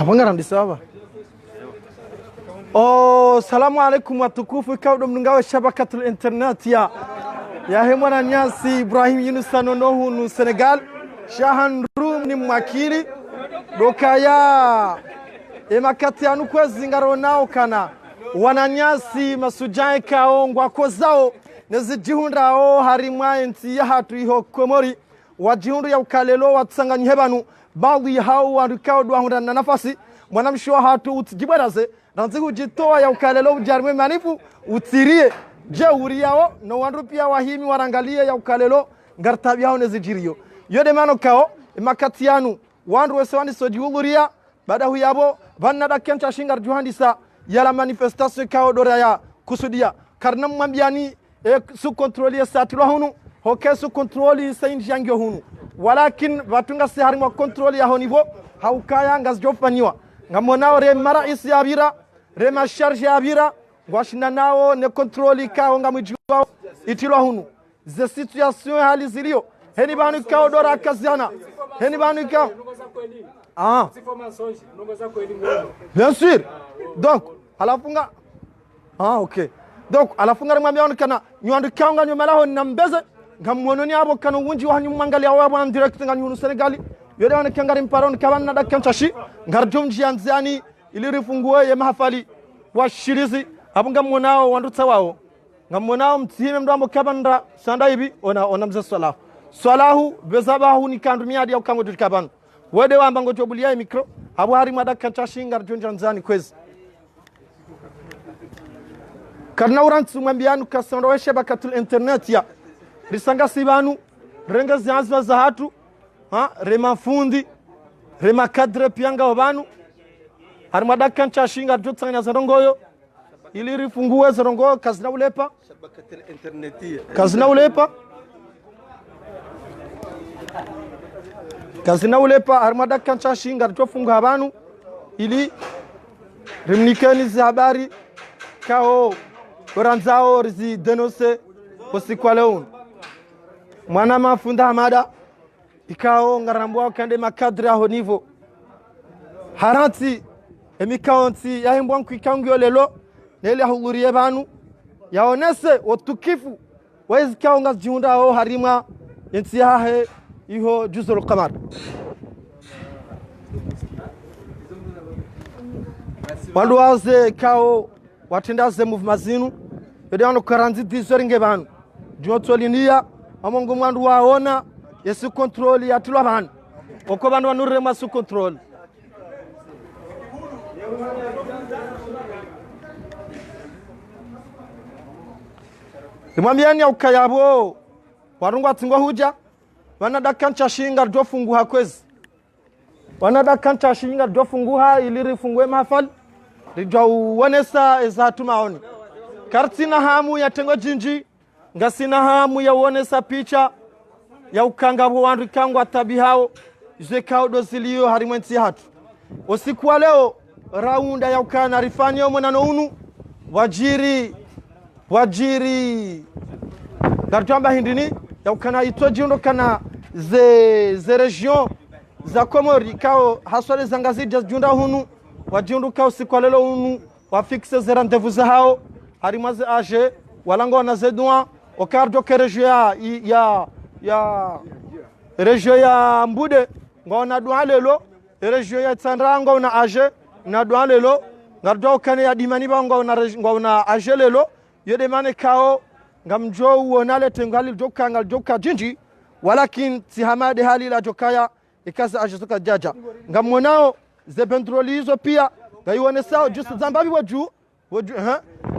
Bangara ndi sawa. Oh, salamu alaikum watukufu kaudo mnungawe shabakatul internet ya hemwana nyasi Ibrahim Yunus Sanonohu nu Senegal Shahan Rum ni mwakili dokaya emakati anu kwezi ngaro nao kana wananyasi masujai kaongwa kozao nezijihunda o harimwa enti ya hatu iho komori wajihundu ya ukalelo watsanganyi hebanu baadhi hao warukao duahunda na nafasi mwanamshua hatu utijibaraze nanzi hujitoa ya ukalelo ujarime manifu utirie je uriyao no wandu pia wahimi warangalie ya ukalelo ngartabi hao nezijirio yode mano kao makati yanu wandu wesewani sojiuluria bada huyabo vanada kencha shingar juhandisa yala manifestation kao dora ya kusudia karna mwambiani su kontroli satilo hunu hoke su kontroli sain jangyo hunu walakin vatunga se harimo kontroli ya honivo haukaya ngazjofanywa ngamonao re marais ya abira re masharge ya abira ngwashina nao ne kontroli kao ngamujwa itilo hunu ze situation hali zilio heni banu kao dora kaziana heni banu kao bien sûr donc alafunga ok donc alafunga mwambia onekana nyandu kaunga nyumala ho nambeze ngamononi abo kanu wunji wa nyumangali awa en direct nganyunu Senegali yode on kangari mparon kabanna da kanchashi ngarjum jianzani ili rifungue ye mahafali wa shirizi abunga monao wandu tawao ngamonao mtime mdambo kabanda sanda hivi ona mze salahu bezabahu ni kandu miadi ya ukango tukaban wede wamba ngojobulia mikro abo hari mada kanchashi ngarjum jianzani kwezi karna urantu mwambianu kasando we shabakatul internet ya risanga sibanu renga zianzwa za hatu rema fundi rema kadre pianga wabanu hari madaka nchashinga tutsanya zarongoyo ili rifungue zarongoyo kazina ulepa shabakatul internet ya kazina ulepa hari madaka nchashinga tufunga habanu ili rimnikeni za habari kao Koranzao rizi denose usiku leo mwana mafunda hamada ikao ngarambwa kande makadri aho nivo haranti emikaonti yahimbwa kwikangyo lelo nele ahulurie banu yaonese otukifu wezi kao ngazjiunda aho harima yenti yahe iho juzul qamar wandu waze kao watendaze movement zinu yode wano karanzi disoringe banu jotolinia amongo mwandu waona yesu control ya tulwa banu oko banu wanure masu control imwambiani ya ukayabo warungwa tingwa huja wanada kancha shinga dofunguha kwezi wanada kancha shinga dofunguha iliri fungue mafali rijwa uonesa ezatu maoni kartina hamu ya tengo jinji ngasina hamu ya uonesa picha ya ukangabu wandu kangwa tabi hao zekao dozilio harimwensi hatu usiku wa leo raunda ya ukana rifanyo mwenano unu wajiri garjamba hindini ya ukana itoji undo kana ze region za Komori kao haswale zangazi junda hunu wajiundu kao siku lelo unu wafixe ze rendez-vous hao harimaze age walango na zedwa okardo kerejo ya rejo ya mbude ngona dwa lelo rejo ya tsandango na age na dwa lelo ngardo kane ya dimani bango na age lelo yede mane kao ngamjo uonale tengali joka jinji walakin tihamade hali la jokaya ikaza age soka jaja ngamonao ze petrolizo pia gaiwonesao just zambabi waju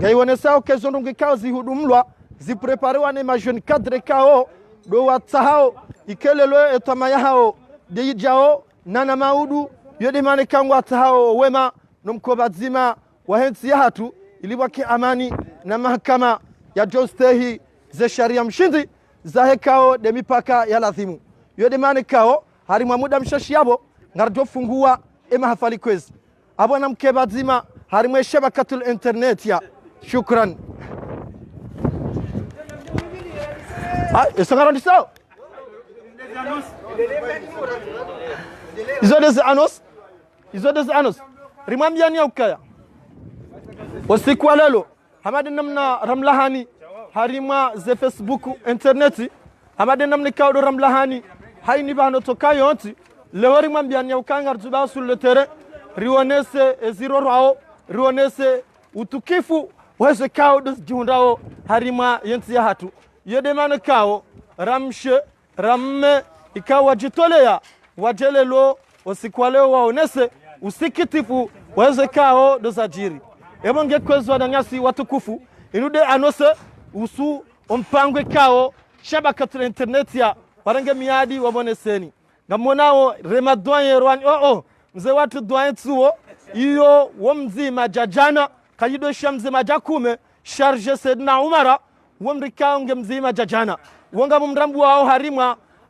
gaiwonesao kezondungi kao zihudumlwa zipreparewa ne majeune cadre kao do watsahao ikelelo etamaya hao deijao nana maudu yode mane kangwa tsahao wema nomkobazima wahensi hatu ilibaki amani na mahakama ya jostehi ze sharia mshindi za hekao de mipaka ya lazimu yode mane kao harimwa muda mshashi yabo ngarjo fungua ema hafali kwezi abona mkebazima harimwe shabakatul internet ya shukran esangara ndisao izo des annonces izo des anos rimambia ni ukaya usiku wa lelo hamadi namna ramlahani harima ze Facebook internet hamadi namna kawdo ramlahani hayni bano tokayo onti le rimambia ni ukanga rzuba sur le terrain rionese zero rao rionese utukifu wese kawdo jundao harima yenti hatu yode man kao ramshe ramme ikawa jitolea wajelelo usikwaleo waonese usikitifu weze kao dozajiri ebonge kwezwa na nyasi watukufu inude anose usu ompangwe kao shabaka internet ya warange miadi waboneseni ngamonao remadwan rwani mze watu dwan tuo iyo womzima jajana kayido shamze majakume charge sedna umara womrika unge mzima jajana wonga mumrambu wao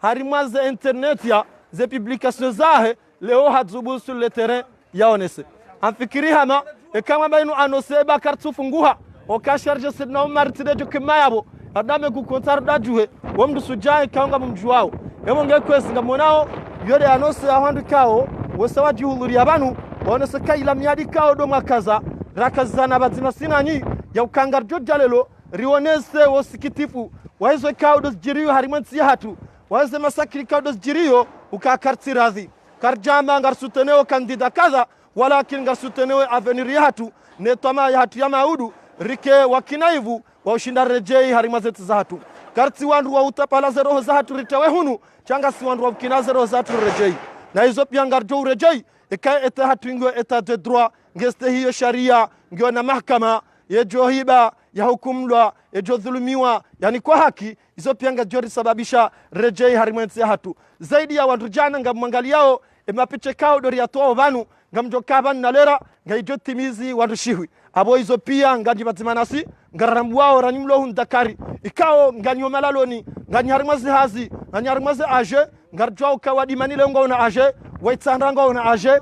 harima za internet ya ze publication zahe leo hadzubu sur le terrain yaonese amfikiri hama kama bainu anoseba kartu funguha okasharje sidna umar tidejo kemayabo adame ku kontar dajuhe womdu sujai kaunga mumjuwao emonge kwesinga monao yode anose ahandu kao wosawaji huluri abanu onese kaila miadi kao do makaza rakazana bazima sinanyi ya ukangarjo jalelo rionese wosikitifu waizo kao dos jiriyo harimansi hatu waizo masakiri kao dos jiriyo ukakartirazi karjama ngar suteneo kandida kaza walakin ngar suteneo avenir yahatu netama yahatu ya maudu rike wakinaivu wa ushinda rejei harimazeti za hatu karti wandu wa utapala zero za hatu ritewe hunu changa si wandu wa ukina zero za hatu rejei na hizo pia ngar jo rejei ika eta hatu ingo eta de droit ngeste hiyo sharia ngio na mahkama yejo hiba ya hukumlwa yejo dhulumiwa yani kwa haki hizo pia ngajori sababisha rejei harimazeti ya hatu zaidi ya wandu jana ngamangaliao emapiche kao dori atoa banu ngamjoka na lera ngaijo timizi wandu shihwi abo hizo pia ngajibazimanasi ngarambuao ranimlo hundakari ikao nganyomalaloni nganyarmazi hazi nganyarmazi age ngarjao kawadi manile ngona age waitsandra ngona age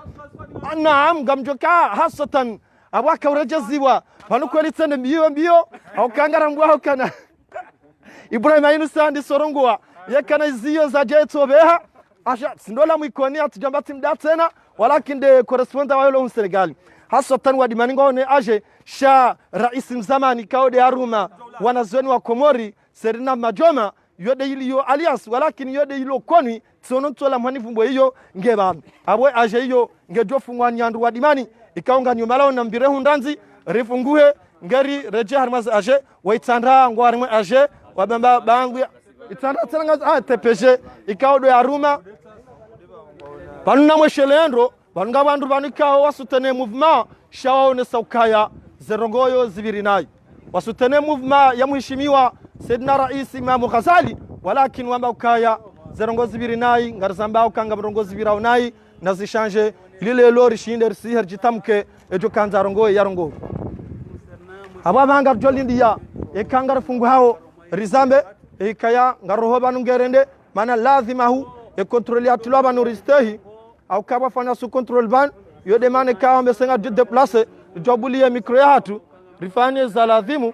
naam ngamjoka hasatan abaka urejeziwa banu kweli tene mbio au kangarambuao kana Ibrahim ayinu sandi sorongwa yakana ziyo za jeto beha asha sindola mwikoni atujambati mda tena walakin de correspondant wa yolo Senegal hasatan wadi maningo ne age sha rais mzamani kaude aruma wanazoni wa Komori Serina Majoma yode iliyo alias walakin yode ilo koni tsono la mwanifumbo hiyo ngeba abwe age hiyo ngejofungwa nyandu wadi mani ikaunga nyumalao na mbire hundanzi rifunguhe ngari reje harmaz age waitandra ngwarmwe age wabamba bangu itanda tanga tepeje ikaudo ya aruma banuna mweshelendro banunga bandu banikao wasutene movement shawaone saukaya zerongoyo zibirinai wasutene movement ya mheshimiwa Saidna Rais Imam Ghazali walakin wamba ukaya zerongo zibirinai ngarzamba ukanga mrongo zibiraunai nazishanje lile lori shinde si herjitamke ejo kanza rongo yarongo ababanga jolindia ekanga fungu hao rizambe ikaya ngaroho banu ngerende mana lazima hu e contrôler atlo banu ristehi au kaba fanya su contrôle ban yo demande ka ambe senga de déplacer jobuli ya micro ya hatu rifanye za lazimu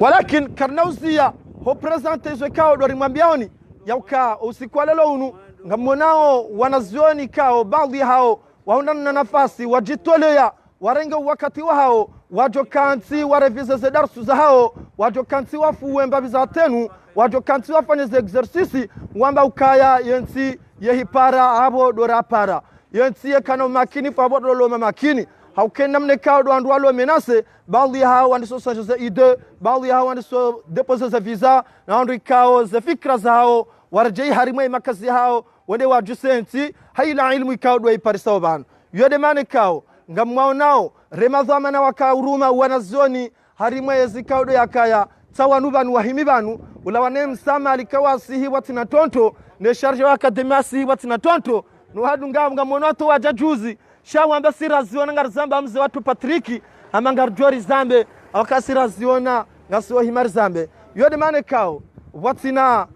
walakin karnauzia ho presente zo kao do rimambiaoni yauka usikwalelo unu ngamonao wanazioni kao baadhi hao waundana nafasi wajitolea warenge wakati wao wajokanti warevize ze darsu za hao wajokanti wafuwe mbabi za tenu wajokanti wafanye ze exercice wamba ukaya yenti yehipara abo dora para yenti yakano makini fa bodo lo makini haukenda mnekao do andu alo menase baadhi hao wandiso sanje za ide baadhi hao wandiso depose za visa na andu ikao za fikra za hao warjei harimai makazi hao wende wajusenti haila ilmu ikao do iparisa bana yode manekao ngamwaonao remadhamana wakauruma wanazoni harimwe yezikaudo yakaya tawanubanu wahimibanu ulawane msama alikawasihi watina tonto ne charge wa akademiasi watina tonto no hadunga ngamonato wajajuzi shawamba siraziona ngarzamba mze watu Patriki amangarjori zambe akasiraziona ngasiwa himar zambe yode manekao watina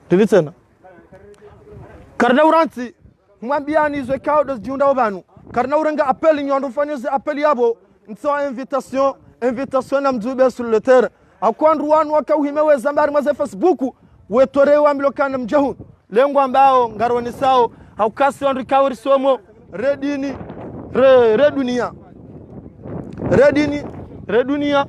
tevitena kardauranti mwambiani zo kaudo junda obanu karna uranga appel nyondo fanyeze appel yabo nso invitation na mzube sur le terre akwandu wanu wakauhimewe zambari maze Facebook wetore wa mlokana mjahun lengo ambao ngaroni sao haukasi wandu kawri somo redini redunia redunia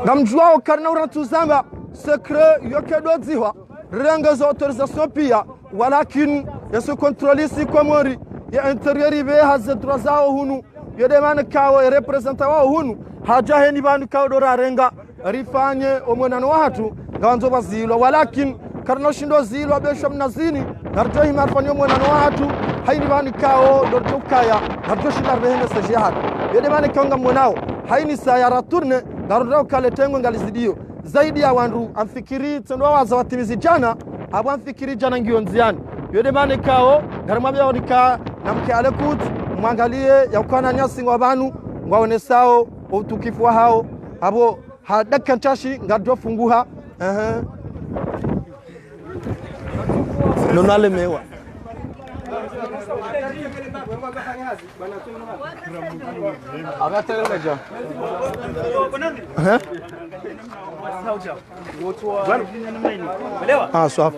ngamjuao karna urantuzamba secret yokedodziwa renga za autorisation pia walakin yasu kontrolisi komori ya interiori be haze drazao hunu yedemana kawo representa wao hunu haja heni bandu kawo dora renga rifanye omwenano watu ngawanzo bazilo walakin karna shindo zilo besho mnazini narjohi marfanye omwenano watu haini bandu kawo dortukaya narjoshi darbehene sajihad yedemana kawo mwenao haini sayara turne garundo kale tengo ngalizidio zaidi ya wandu amfikiri tendo waza watimizi jana abo amfikiri jana ngionziani yodemane kao garamabya onika namke alekut mwangalie yakwana nyasi ngwabanu ngwaonesao utukifu hao abo hadaka ntashi ngadro funguha nonale mewa agatenga swaf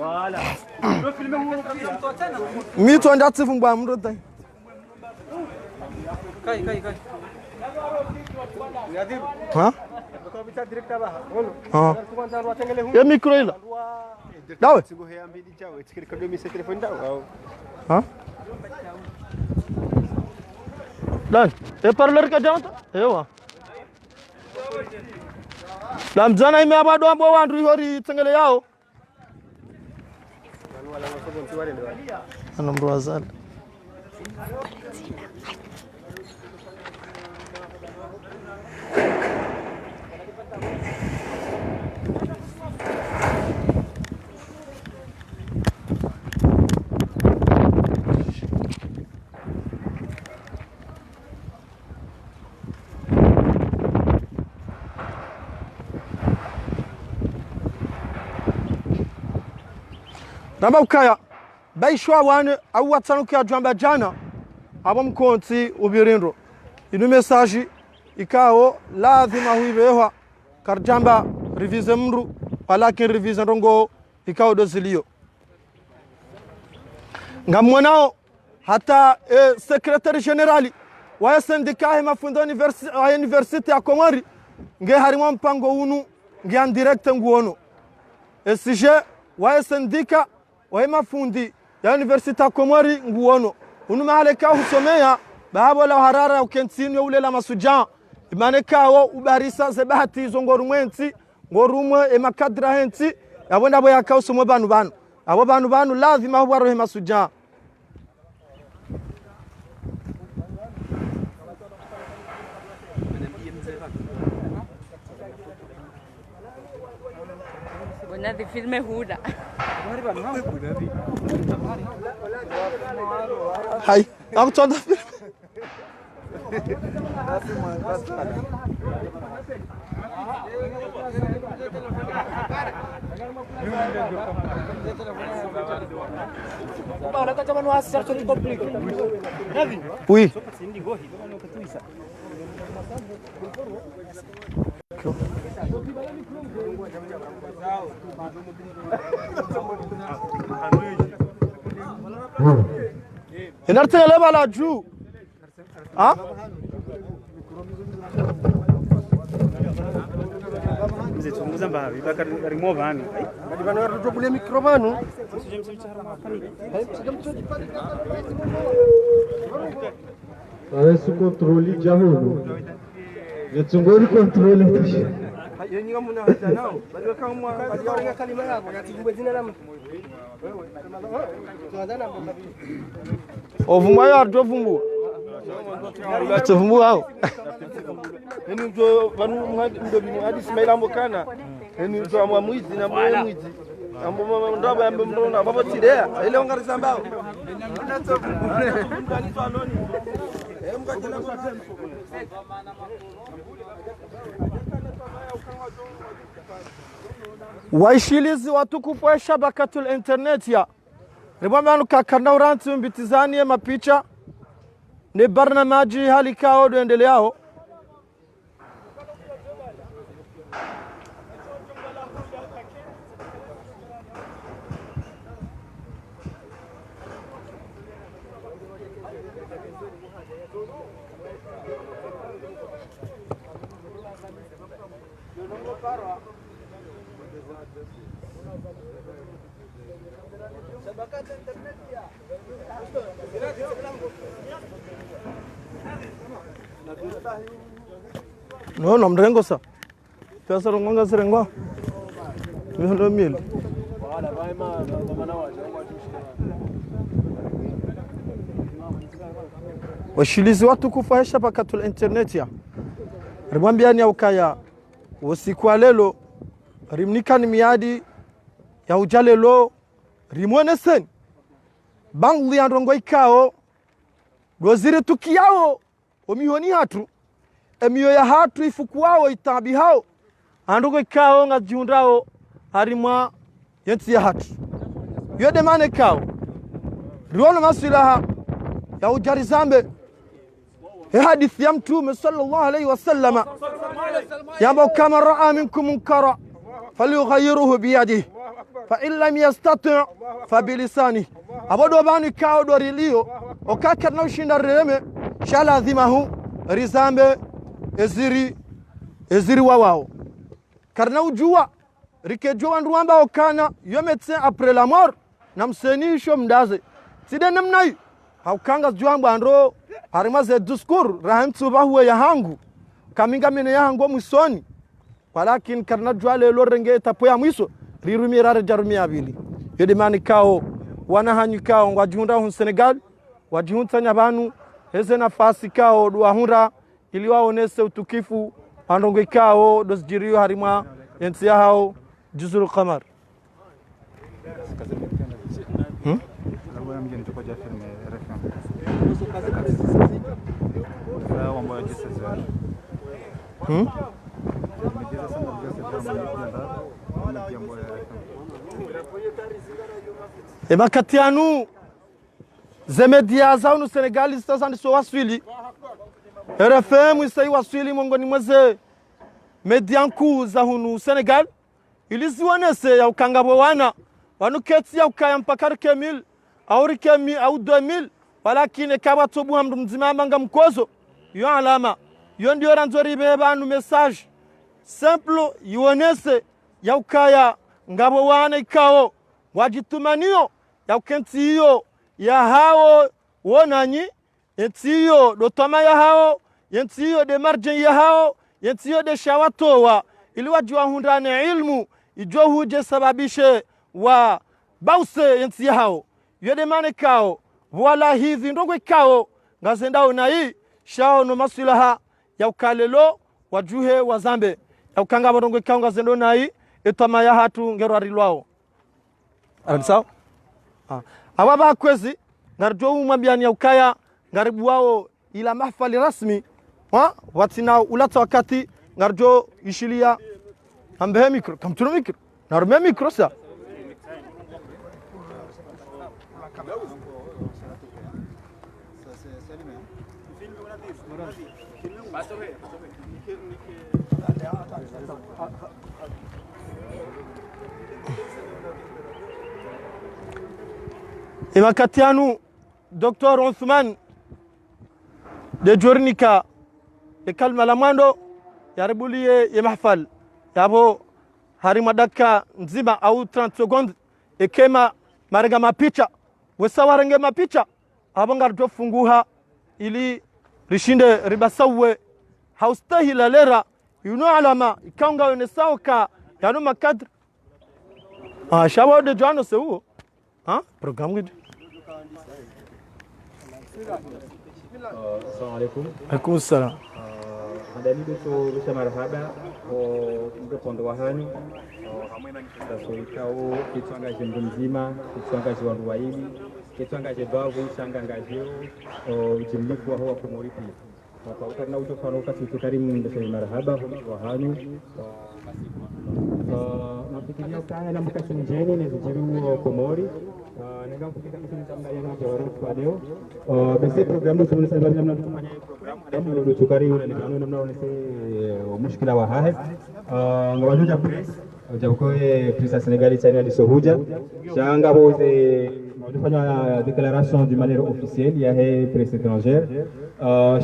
mito andati fungwa mrota kai ya mikro ila dawe dan parlor ka janta ewa lam jana ime abado ambo wandu hori tengele yao anamro azal namba ukaya baishwa wane au watsanuka jamba jana abo mkonti ubirindo inu message ikao lazima huibewa karjamba revise mru walakin revise rongo ikao dozilio ngamwanao hata secretary general wa syndicat mafundo university ya Komori nge harimo mpango unu nge en direct nguono esije wa syndicat wa mafundi ya university ya Komori nguono unu mahaleka husomea bahabo la harara ukentini ule la masuja imaneka wo ubarisa zebahati zongorumwensi ngorumwe emakadra henti yabona bo yakausomo banu abo banu lazima hubarohe masuja de filme huda hai aku contoh oui inarte leba la ju ah mzitumuza mbavi bakarimo banu badi banu yarutobule mikro banu Adesso controlli già uno. Yatsungori controlli tushi. yoni ngamuna hata nao badi wakamwa badi waringa kalima yabo yatikumbe zina la mtu tuanzana mbona ovumwa yo artovumbu artovumbu hao eni njo vanu ndo binu hadi Ismaila mbokana eni njo amwa mwizi na mwe mwizi ambo mama ndaba ambo mrona baba tidea ile ongarisa mbao waishilizi watukufu wa shabakatul internet ya ribamanu kakana uranti mbitizani ya mapicha ni barnamaji hali kao doendeleao No mrengo sa. Pesa rongonga serengwa. 100,000. Washilizi watu kufahisha pakatul internet ya. Rimwambia ni ukaya usiku wa lelo rimnika ni miadi ya ujalelo rimwone sen. Bangli ya ndongo ikao dozire tukiyao omihoni hatu emiyo ya hatu ifukuwao itabi hao andongo ikao nga jiundao harimwa yenti ya hatu yode mane kao riwano masilaha ya ujarizambe hadithi ya mtume sallallahu alayhi wasallama yamba kama raa minkum munkara falyughayyirhu biyadihi fa in lam yastati' fa bilisanihi abodo bani kao dorilio okaka na ushinda reme shaladhimahu rizambe eziri wawao karna ujua rikejua nduamba okana yo médecin après la mort namsenisho mdaze side namnai haukanga juambo andro harimaze discours rahamtu bahwe ya hangu kaminga mine ya hangu musoni walakin karna jua lelo renge tapo ya mwiso rirumira jarumia abili yodi mani kao wana hanyu kao ngwajunda hun Senegal wajihunta nyabanu heze nafasi kao duahura ili waonese utukifu andongo kao dosjiriyo harima yensi hao juzul qamar Ema katianu zemedia zao no Senegal sasa ndiso waswili RFM isai waswili mongoni mweze media nkuu za hunu Senegal iliziwanese ya ukangabo wanuketi ya ukaya mpaka kemil au 2000 walakini kaba tobu hamdu mzima manga mkozo yo alama yo ndio ranzori beba nu message simple yuonese ya ukaya ngabo wana ikao wajitumanio ya ukenti hiyo ya hao wonanyi yentiyo dotama ya hao yentiyo de marjen ya hao yentiyo de shawatowa ili wajua hundane ilmu ijo huje sababishe wa bause yenti ya hao yode mane kao wala hizi ndongo kao ngazendao na hii shao no masilaha ya ukalelo wajuhe wazambe ya ukanga ndongo kao ngazendo na hii etama ya hatu ngero arilwao arabisao awaba kwezi ngarjo umwambiani ya ukaya ngaribu wao ila mahfali rasmi watina ulata wakati ngarjo ishilia ambehe mikro kamtunu mikro narume mikro sa imakatianu Dr. Othman de Jornika de kalma la mwando yaribulie ya mahfal yabo harima dakika nzima au 30 secondes ekema marega mapicha wesawarenge mapicha abanga rjofunguha ili rishinde ribasawe haustahila lera yuno alama ikaunga yonesauka yano makadr shawo de jano seuo program gidi Assalamu alaikum. Alaikum salam. Madalidu to rusha marhaba o mdokondo wa hanyu hamwe na nitaso ikao kitwanga jembe mzima kitwanga je wandu waili kitwanga je babu changangaje o jimlifu wa hawa kumuripi kwa ukarna utofano kasi tukarimu ndeshe marhaba wa hanyu nafikiria kaya na mkasi njeni ni zijiru komori nengam kufika mtu tamna yana jawara kwa leo basi programu tumesema sababu namna tufanye programu ndio tukari na ndio namna unese mushkila wa hahe ngawajuja press jabukoe press Senegal China lisohuja shanga boze mfanya déclaration d'une manière officielle ya he presse étrangère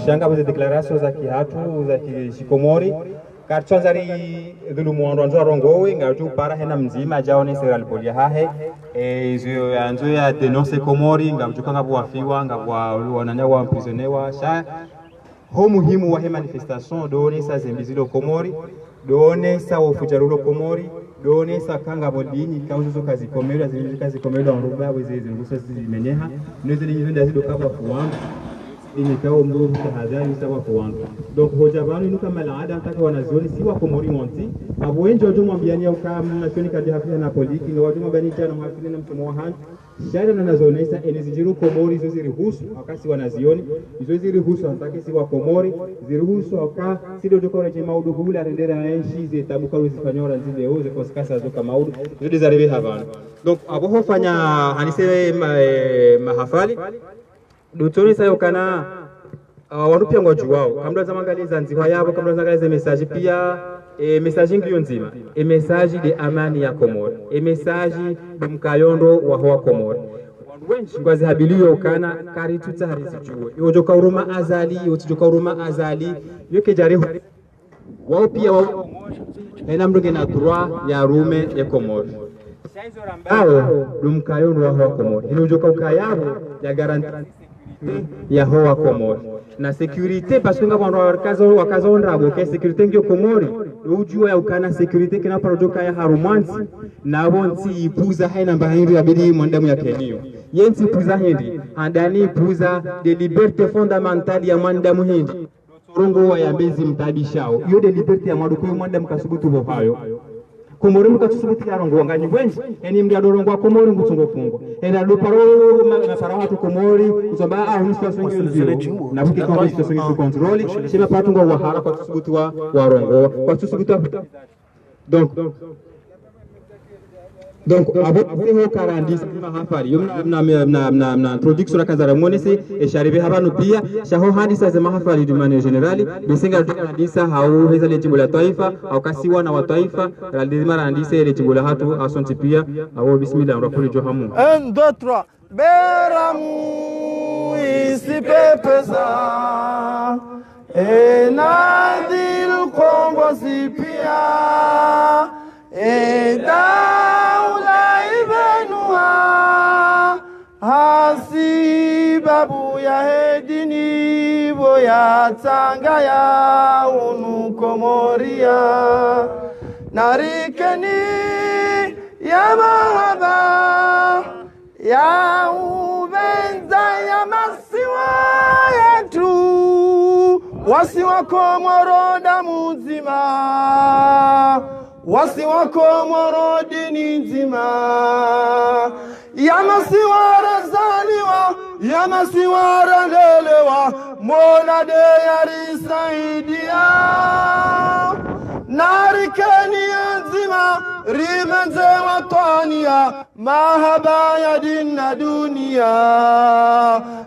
shanga boze déclaration za kihatu za kikomori karchonzari dulu muondo anzo rongowe ngatu para hena mzima jaone seral polia hahe zo anzo ya denonce Komori ngatu kanga buafiwa ngabwa wananya wa mprisonewa sha ho muhimu wa he manifestation doone sa zembizilo Komori doone sa ufujarulo Komori doone sa kanga bodini kauzo kazi komera zili kazi komera onruba weze zingusa zimenyeha noze nyinda zido kaba fuwangu ini kao mbo tahadhari sawa fuwangu donc hoja banu inuka malaada nataka wanazioni si wa Komori monti abo wenjo wajumu ambiania ukama nasioni kadi hafia na poliki nga wajumu bani chana mwafili na mtumo wa hantu shara na nazonesa enizijiru Komori izo zirihusu wakasi wanazioni izo zirihusu antake si wa Komori zirihusu waka sido joko reche maudu hula rendera na enshi ze tabuka uzifanyora nzide oze kosikasa zoka maudu izo dizaribe havano donc abo hofanya hanise mahafali dutoni sayo kana wanupia ngoju wao kamdo zamangaliza nziwa yabo kamdo zamangaliza message pia message ngiyo nzima message de amani ya Komori message dumkayondo wa hoa Komori wengi ngwazi habiliyo kana kari tutsa harizijue yojoka uruma azali yojoka uruma azali yoke jarihu wao pia wao ena mdoge na droit ya rume ya Komori ao dumkayondo wa hoa Komori yojoka ukayabo ya garanti ya hoa Komori na security parce que ngabando wakazonda boke security ngyo Komori ujua ya ukana security kina parojoka ya harumansi na bonti ipuza haina mbahiri abidi mondamu ya kenio yensi ipuza hindi andani ipuza de liberté fondamentale ya mondamu hindi rongo wa ya bezi mtabishao yo de liberté ya mwaduko mondamu kasubutu bohayo Komori mukatusubuti ya rongo wanganyi wenji eni mdia dorongo wa Komori ngutungo fungo ena luparo masara watu Komori usamba situation ngyo na buki kwa situation ngyo control shema patungo wa hara kwa tusubuti wa rongo kwa tusubuti donc abo ho karandis mahafari na introduction kazara monese e sharibe habanu pia shaho hadisa za mahafari du manière générale besinga hadisa hau heza le jimbo la taifa au kasiwa na wa taifa lazima randise le jimbo la hatu asonti pia au bismillah rapoli johamu 1 2 3 beramu isipepesa enadil kongo sipia hasibabu ya hedini boya tanga ya unu Komoria narikeni ya mahaba ya ubenza ya masiwa yetu wasiwa Komoro damu nzima wasiwa Komoro dini nzima yamasiwara zaliwa yamasiwara lelewa mola de yarisaidia narikeni nzima rimenze watania mahaba ya dina dunia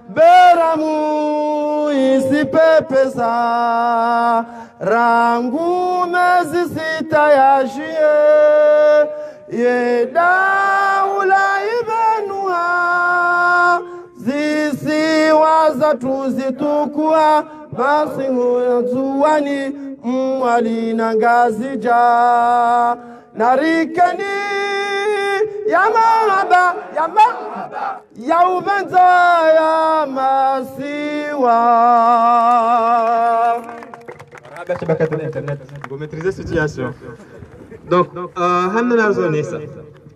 beramu isipepesa rangu mezi sita ya shie yedaula ibenua zisiwaza tuzitukua basi nguzuwani mwali na ngazija narikeni ya mahaba ya ubenza ya masiwa internet pour maîtriser situation donc hamna zonesa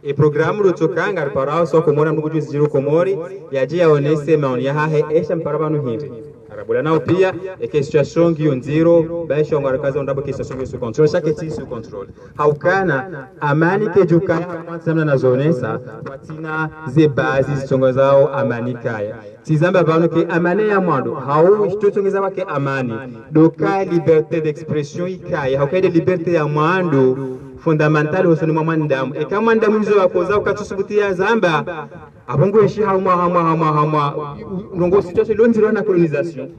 e programu rutokanga parao so Komori mnuguju zijiru Komori yaje yaonese maoni ya hahe esha mparabanu hindi arabula nao pia e situation ngiyo nziro baisha ngarakaza ndabo situation sous contrôle chaque petit sous contrôle haukana amani kejuka samna na zonesa watina ze bazi zichongo zao amani kaya tizamba banu ke amani ya mwando hau ishitotongeza wake amani doka liberté d'expression ikaya hauka de liberté ya mwando fondamentale hosoni mwa mwandamu e kama mwandamu hizo wakoza ukatusubutia zamba abongo eshi hamwa nongo situation lonziro na colonisation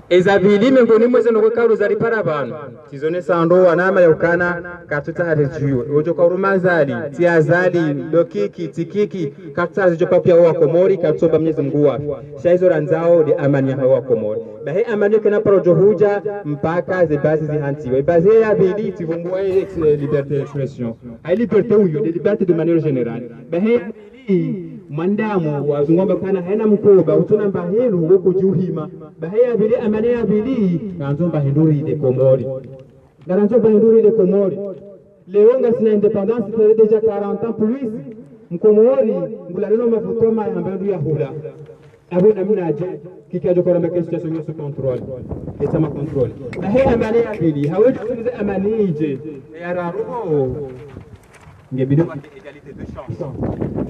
ezabili mengoni mweze no karu zari para abantu tizone sando wanama yaukana katuta harejiwe ojo kwa rumazali tiazali dokiki tikiki katazi jo papia wa Komori katsoba Mwenyezi Mungu wapi shaizo ranzao de amani ya wa Komori bahe amani kana parojo huja mpaka ze bazi zihantiwe bazi ya bili tivumbua liberté d'expression ai liberté uyo de liberté de manière générale bahe mandamu wazungomba kana haina mkoba utuna mbahelu woko juhima bahaya bili amane ya bili nganzomba hinduri de Komori nganzomba hinduri de Komori leo ngasina independance fait déjà 40 ans plus mkomori ngulaleno mafutoma ambandu ya hula abo namnaje kikajo kwa mbeke situation yo sous contrôle et sama contrôle bahaya amane ya bili haweje kuze amanije ya raro ngebidi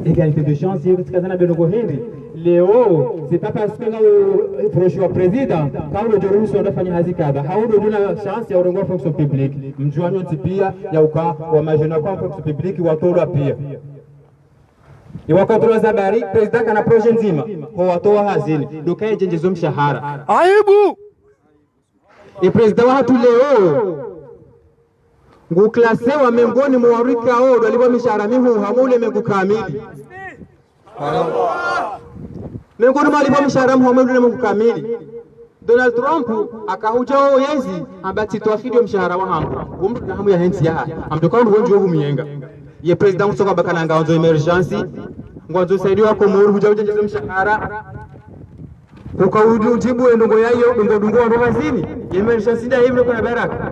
égalité de chance hiyo tukazana benogo hindi leo c'est pas parce que le prochain président quand le journaliste anafanya hazi kadha haudo duna chance ya urongo fonction publique mjuanyo tipia ya uka wa majina kwa fonction publique watoa pia ni wakati za bari president kana projet nzima kwa watoa hazini dukae jenjezo mshahara aibu e president wa hatu leo nguklase wa miongoni mwa warika hao walikuwa mishahara mihu hamule mengu kamili miongoni mwa walikuwa mishahara mihu hamule mengu kamili Donald Trump akahuja wao yezi ambati tuafidio mshahara wa hamu umdu na hamu ya hensi ya amtoka ndu wangu humienga ye president usoka bakana ngaonzo emergency ngwanzo saidi wa Komori huja ujenjezo mshahara ukaudu jibu endongo yayo ndongo ndo hazini emergency da hivyo kuna baraka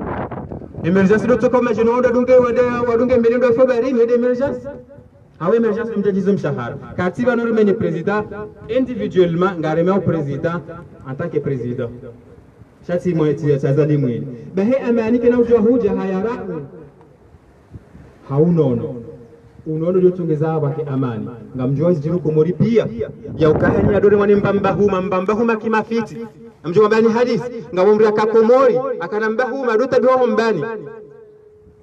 emergency doto kama jinoonda wadunge mbele ndo February ni emergency hawe emergency mjajizo mshahara katiba no remene president individuellement ngareme au president en tant que président shati mweti ya tazali mwili bahe amani kana ujwa huja hayara haunono unono jotongeza abake amani ngamjwa ziru Komori pia ya ukahani ya dore mwani mbamba huma kimafiti amjwa bani hadithi ngabomria ka Komori akanamba huma dota biwa mbani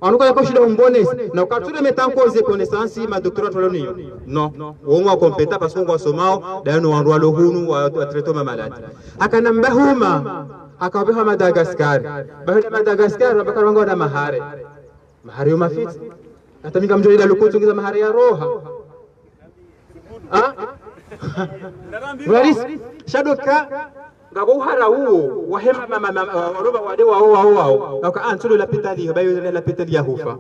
anuka yako shida umbones na ukatule metankoze connaissance ma doctorat toloniyo non wonwa compétent parce qu'on somao dano wanrwa lohunu wa traitement malade akanamba huma akabeha Madagascar bahali Madagascar abakara wangu na mahare yo mafiti hata minga mjoida lukutungiza mahare ya roha waris shadoka ngabo hara huo wahema waroba wade wao ngaka antulo la pitali bayo la pitali ya hufa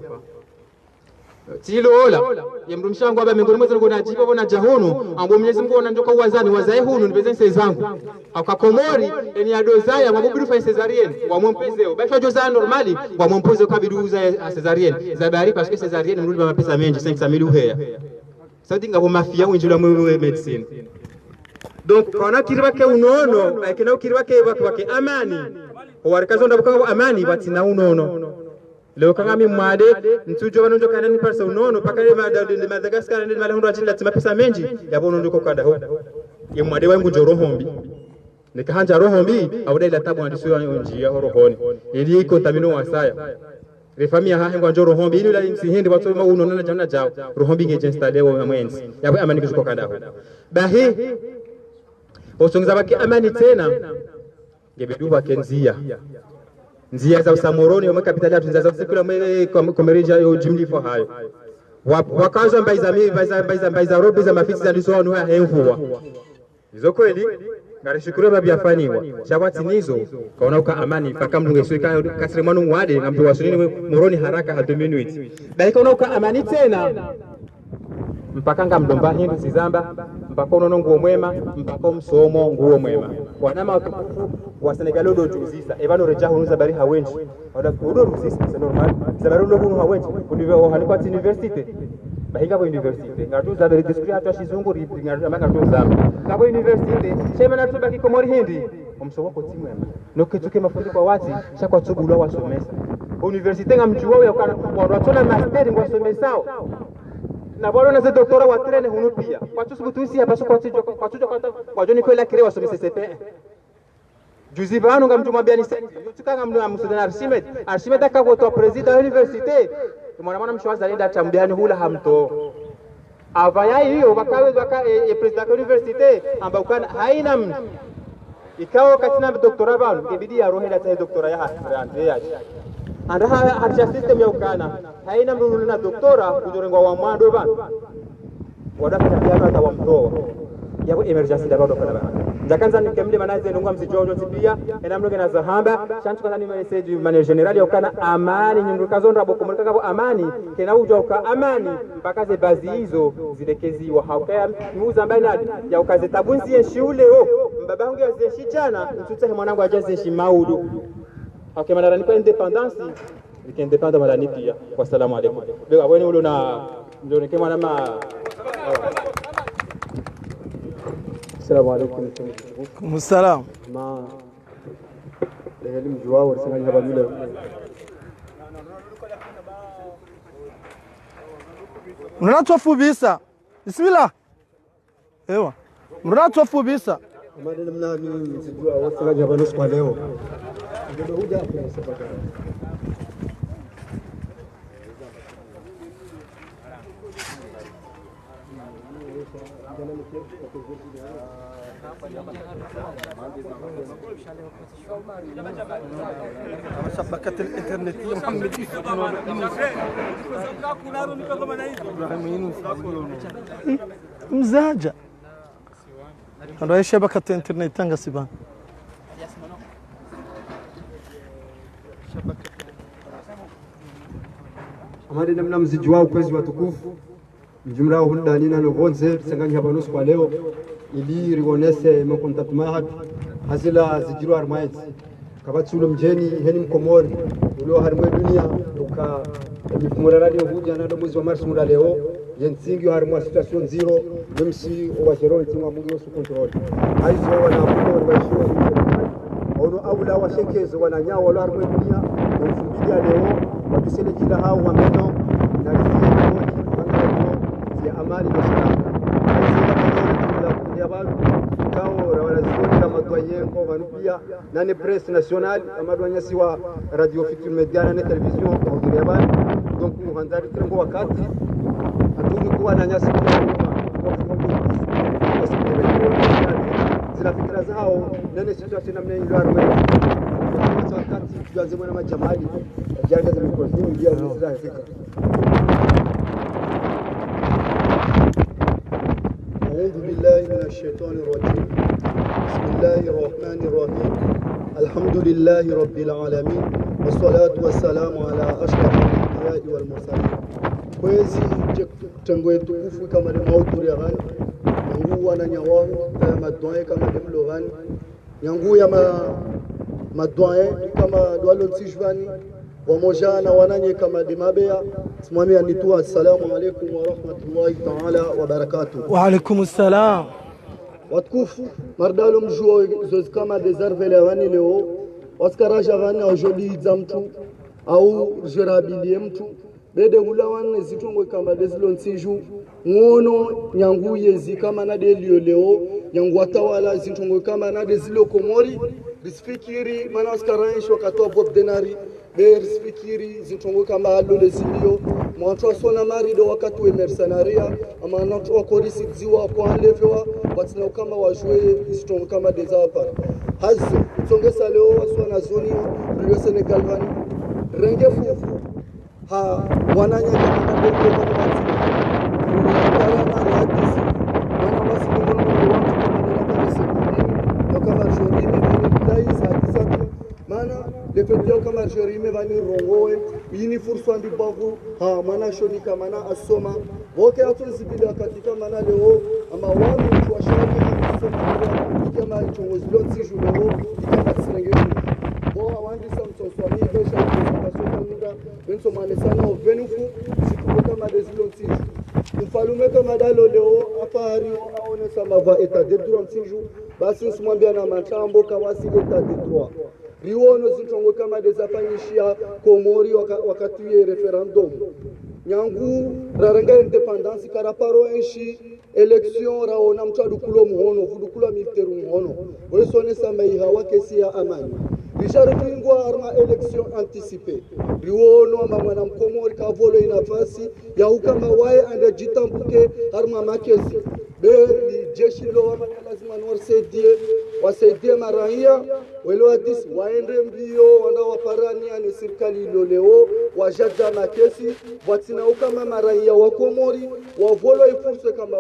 tilola yemrumshangu aba miongoni mwa zangu najiba bona jahunu ambo Mwenyezi Mungu ananjoka uwazani wazae hunu nibezense zangu aka Komori eni adozaya mabubiru fa cesarienne wa mwompezeo basho joza normali wa mwompozo kabiduza cesarienne zabari parce que cesarienne nuli ba pesa menji 500,000 uheya sadi ngabo mafia winjula mwe medicine donc kana kiribake unono akina kiribake wake amani warikazonda bukanga amani batina unono leo kangami mwade ntujo banonjo kana ni parsa unono pakale Madagascar ndi mala ndo achila tima pesa menji yabono ndiko kanda ho ye mwade wangu njoro hombi nikahanja rohombi awuda ila tabu andisiyo njia rohoni ili iko tamino wasaya refamia hahe ngwa njoro rohombi ili la msihindi watu ma unono na jana jao rohombi ngeje installe wa mwenzi yapo amani kishiko kanda ho bahi osongeza baki amani tena ngebeduba kenzia nzia za usamoroni wa kapitali atunza za sikula mwe komerija yo jimlifo hayo wakazo mbaiza robi za mafisi za lisonu haya hemfuwa hizo kweli ngarishukuru babyafaniwa shakwati nizo kaona uka amani paka mlunge swika kasire manu wade ngamtu wasunini moroni haraka ha 2 minutes bali kaona uka amani tena mpaka ngamdomba hindu sizamba mpaka unono nguo mwema mpaka msomo nguo mwema wanama watukufu wa Senegal odo tuzisa ebano reja hunuza bari hawenji odo rusisa c'est normal zabaro lo hunu hawenji uniwe halikwa university bahiga bo university ngatu zabari discret atwa shizungu ringa maka tuzamba kabo university chema na tubaki Komori hindi umsomo ko timwema noketuke mafundi kwa wati shakwa tsugulo wasomesa university ngamjuwa yakana wanatona master ngwasomesao na bora na doctora wa trene hunu pia kwa tusubutusi hapa so kwa tujo kwa joni kwela kile wasomesa CP juzi banu ngamtumwambia ni tukanga mnu amsudana Archimed akagotoa president wa university mwana mshwaza nenda tambiani hula hamto avaya hiyo wakawe president wa university ambao kana haina ikawa katina doktora banu ibidi ya rohe data doktora ya Andrea anda hacha system ya ukana haina mrulu na doktora kujorengwa wa mwando banu wadapata piano hata wamtoa yako emergency da doktora banu nzakanza nikemle manaze nungwa msijojo tipia ena mloge na zahamba chantu kana ni message manager general ya ukana amani nyundukazondra bokomulika kabo amani kena uja uka amani mpaka ze bazi hizo zilekeziwa haukaya muza mbanadi ya ukaze tabunzi yeshule mbaba wangu yazeshi jana mtutse mwanangu ajazeshi maudu okay manara ni kwa independence ikindependa malani pia wasalamu alaykum bega abone ulo na ndio ni kama nama السلام عليكم وعليكم السلام ما لهم جواب ورسالة هبالولا mnatofu bisa bismillah ewa mnatofu bisa amade namna ni sijua wasala jabanus kwa leo ndio huja kwa شبكة الإنترنت يا محمد مزاجة أنا شبكة الإنترنت تنقصبان amade namna mzijua kwezi watukufu mjumla wa ndani na lovonze sanganya habanus kwa leo ili rigonese makontatuma hatu hazila zijiru armaiz kabatsulo mjeni heni mkomori ulio harmwe dunia uka mifumura radio huja na mwezi wa Mars mura leo yensingi harmwa situation zero msi wa jero timu mungu su control aizo wana mkomori wa show ono aula wa shekezo wana nyawo wala harmwe dunia mfumbidia leo wabisele jila hao wa meno na ya amali na salama ya watu kao wanazidi kama doyengo vanupia nane presse nationale amadwanya siwa radio Futur Media na television au ya bali donc kuanzari trengo wakati atuni kuwa na nyasi zila fikra zao nane situation namna ile arwe wakati tuanze mwana majamali jaga za mikrofoni ndio zinafika أعوذ بالله من الشيطان الرجيم بسم الله الرحمن الرحيم الحمد لله رب العالمين والصلاة والسلام على أشرف الأنبياء والمرسلين kwezi tangoe tukufu kama ni maudhuri ya gani yangu wana nyawahu kama madwae kama ni mlogani yangu ya madwae kama dwalo tsijvani wamoja na wananye kama dimabea simamia nitua assalamu alaykum wa rahmatullahi ta'ala wa barakatuh wa alaykum assalam watukufu mardalo mjuo zozi kama desarve lewani leo waskaraja vani ajoli za mtu au jerabilie mtu bede ulawan zitongo kama deslon siju ngono nyangu yezi kama na delio leo nyangu atawala zitongo kama na desilo komori bisfikiri mana waskaraja wakatoa bob denari Bers fikiri zitongo kama alo lesilio mwanto sona marido wakati wa mercenaria ama nanto wakorisi ziwa kwa levewa watina kama wajue zitongo kama dezapa hazo tsongesa leo wasona zoni ndio Senegal vani renge fufu ha wananya kama ndio kama kama hadisi wana masilimu ndio watu kama shorini ni dai hadisa mana le petio kama jerime vani rongoe yini furso andi bavu ha mana shoni kama na asoma woke atu zibili katika mana leo ama wanu kwa shani asoma kama chongozi lonzi julo kama sinenge bo awandi samso swami besha kwa soka muda benso mane sana ovenufu siku kama desilonzi mfalume kama dalo leo apari aone sama va eta de droit sinju basi simwambia na machambo kawasi eta de droit riwono zitongo kama dezapanyishia komori wakati ya referendum nyangu rarenga independence karaparo enshi election raona mchadu kulo muhono fudukula militeru muhono wesone samai hawa kesi ya amani bisharukingwa arma election anticipée riwono ama mwana mkomori kavolo inafasi ya ukama wae ande jitambuke arma makesi beri jeshi lowama lazima wasaidie maraia wale hadisi waende mbio wanda waparania ni serikali iloleo wajaja na kesi watina kama maraia wa Komori wavolo ifurse kama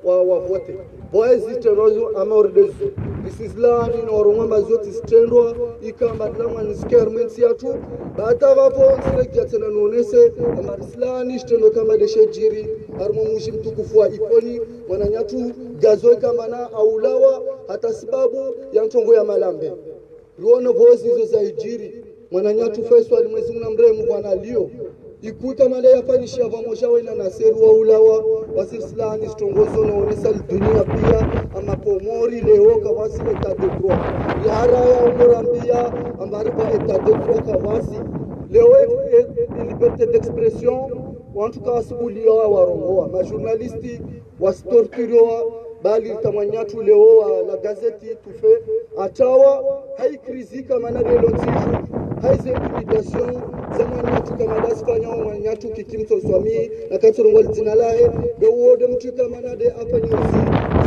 wavote boezi terozo amordezo isislani noroma mazoti stendwa ikamba drama niskermensi yatu bata vapo sirejia tena nonese amarislani stendo kama deshejiri harmo mushi mtukufu wa iponi mwananyatu gazoe kama na aulawa hata sababu ya ntongo ya malambe ruono vozi hizo za hijiri mwananyatu fesu alimwezi mna mremu bwana lio ikuta male yafanisha vamoja wena na seru wa ulawa wasislani stongozo na onesa dunia pia ama Komori leo kawasi etat de droit yara ya umorambia amariba etat de droit kawasi leo liberté d'expression wantu kawasibulia warongoa majournalisti wastorturoa bali tamanyatu leo la gazeti tufe atawa haikrizi kama na lelo tishu haize intimidation zamanyatu kama dasfanya wanyatu kikimto swami na katurungwa jina lahe bewode mtu kama na de afanyozi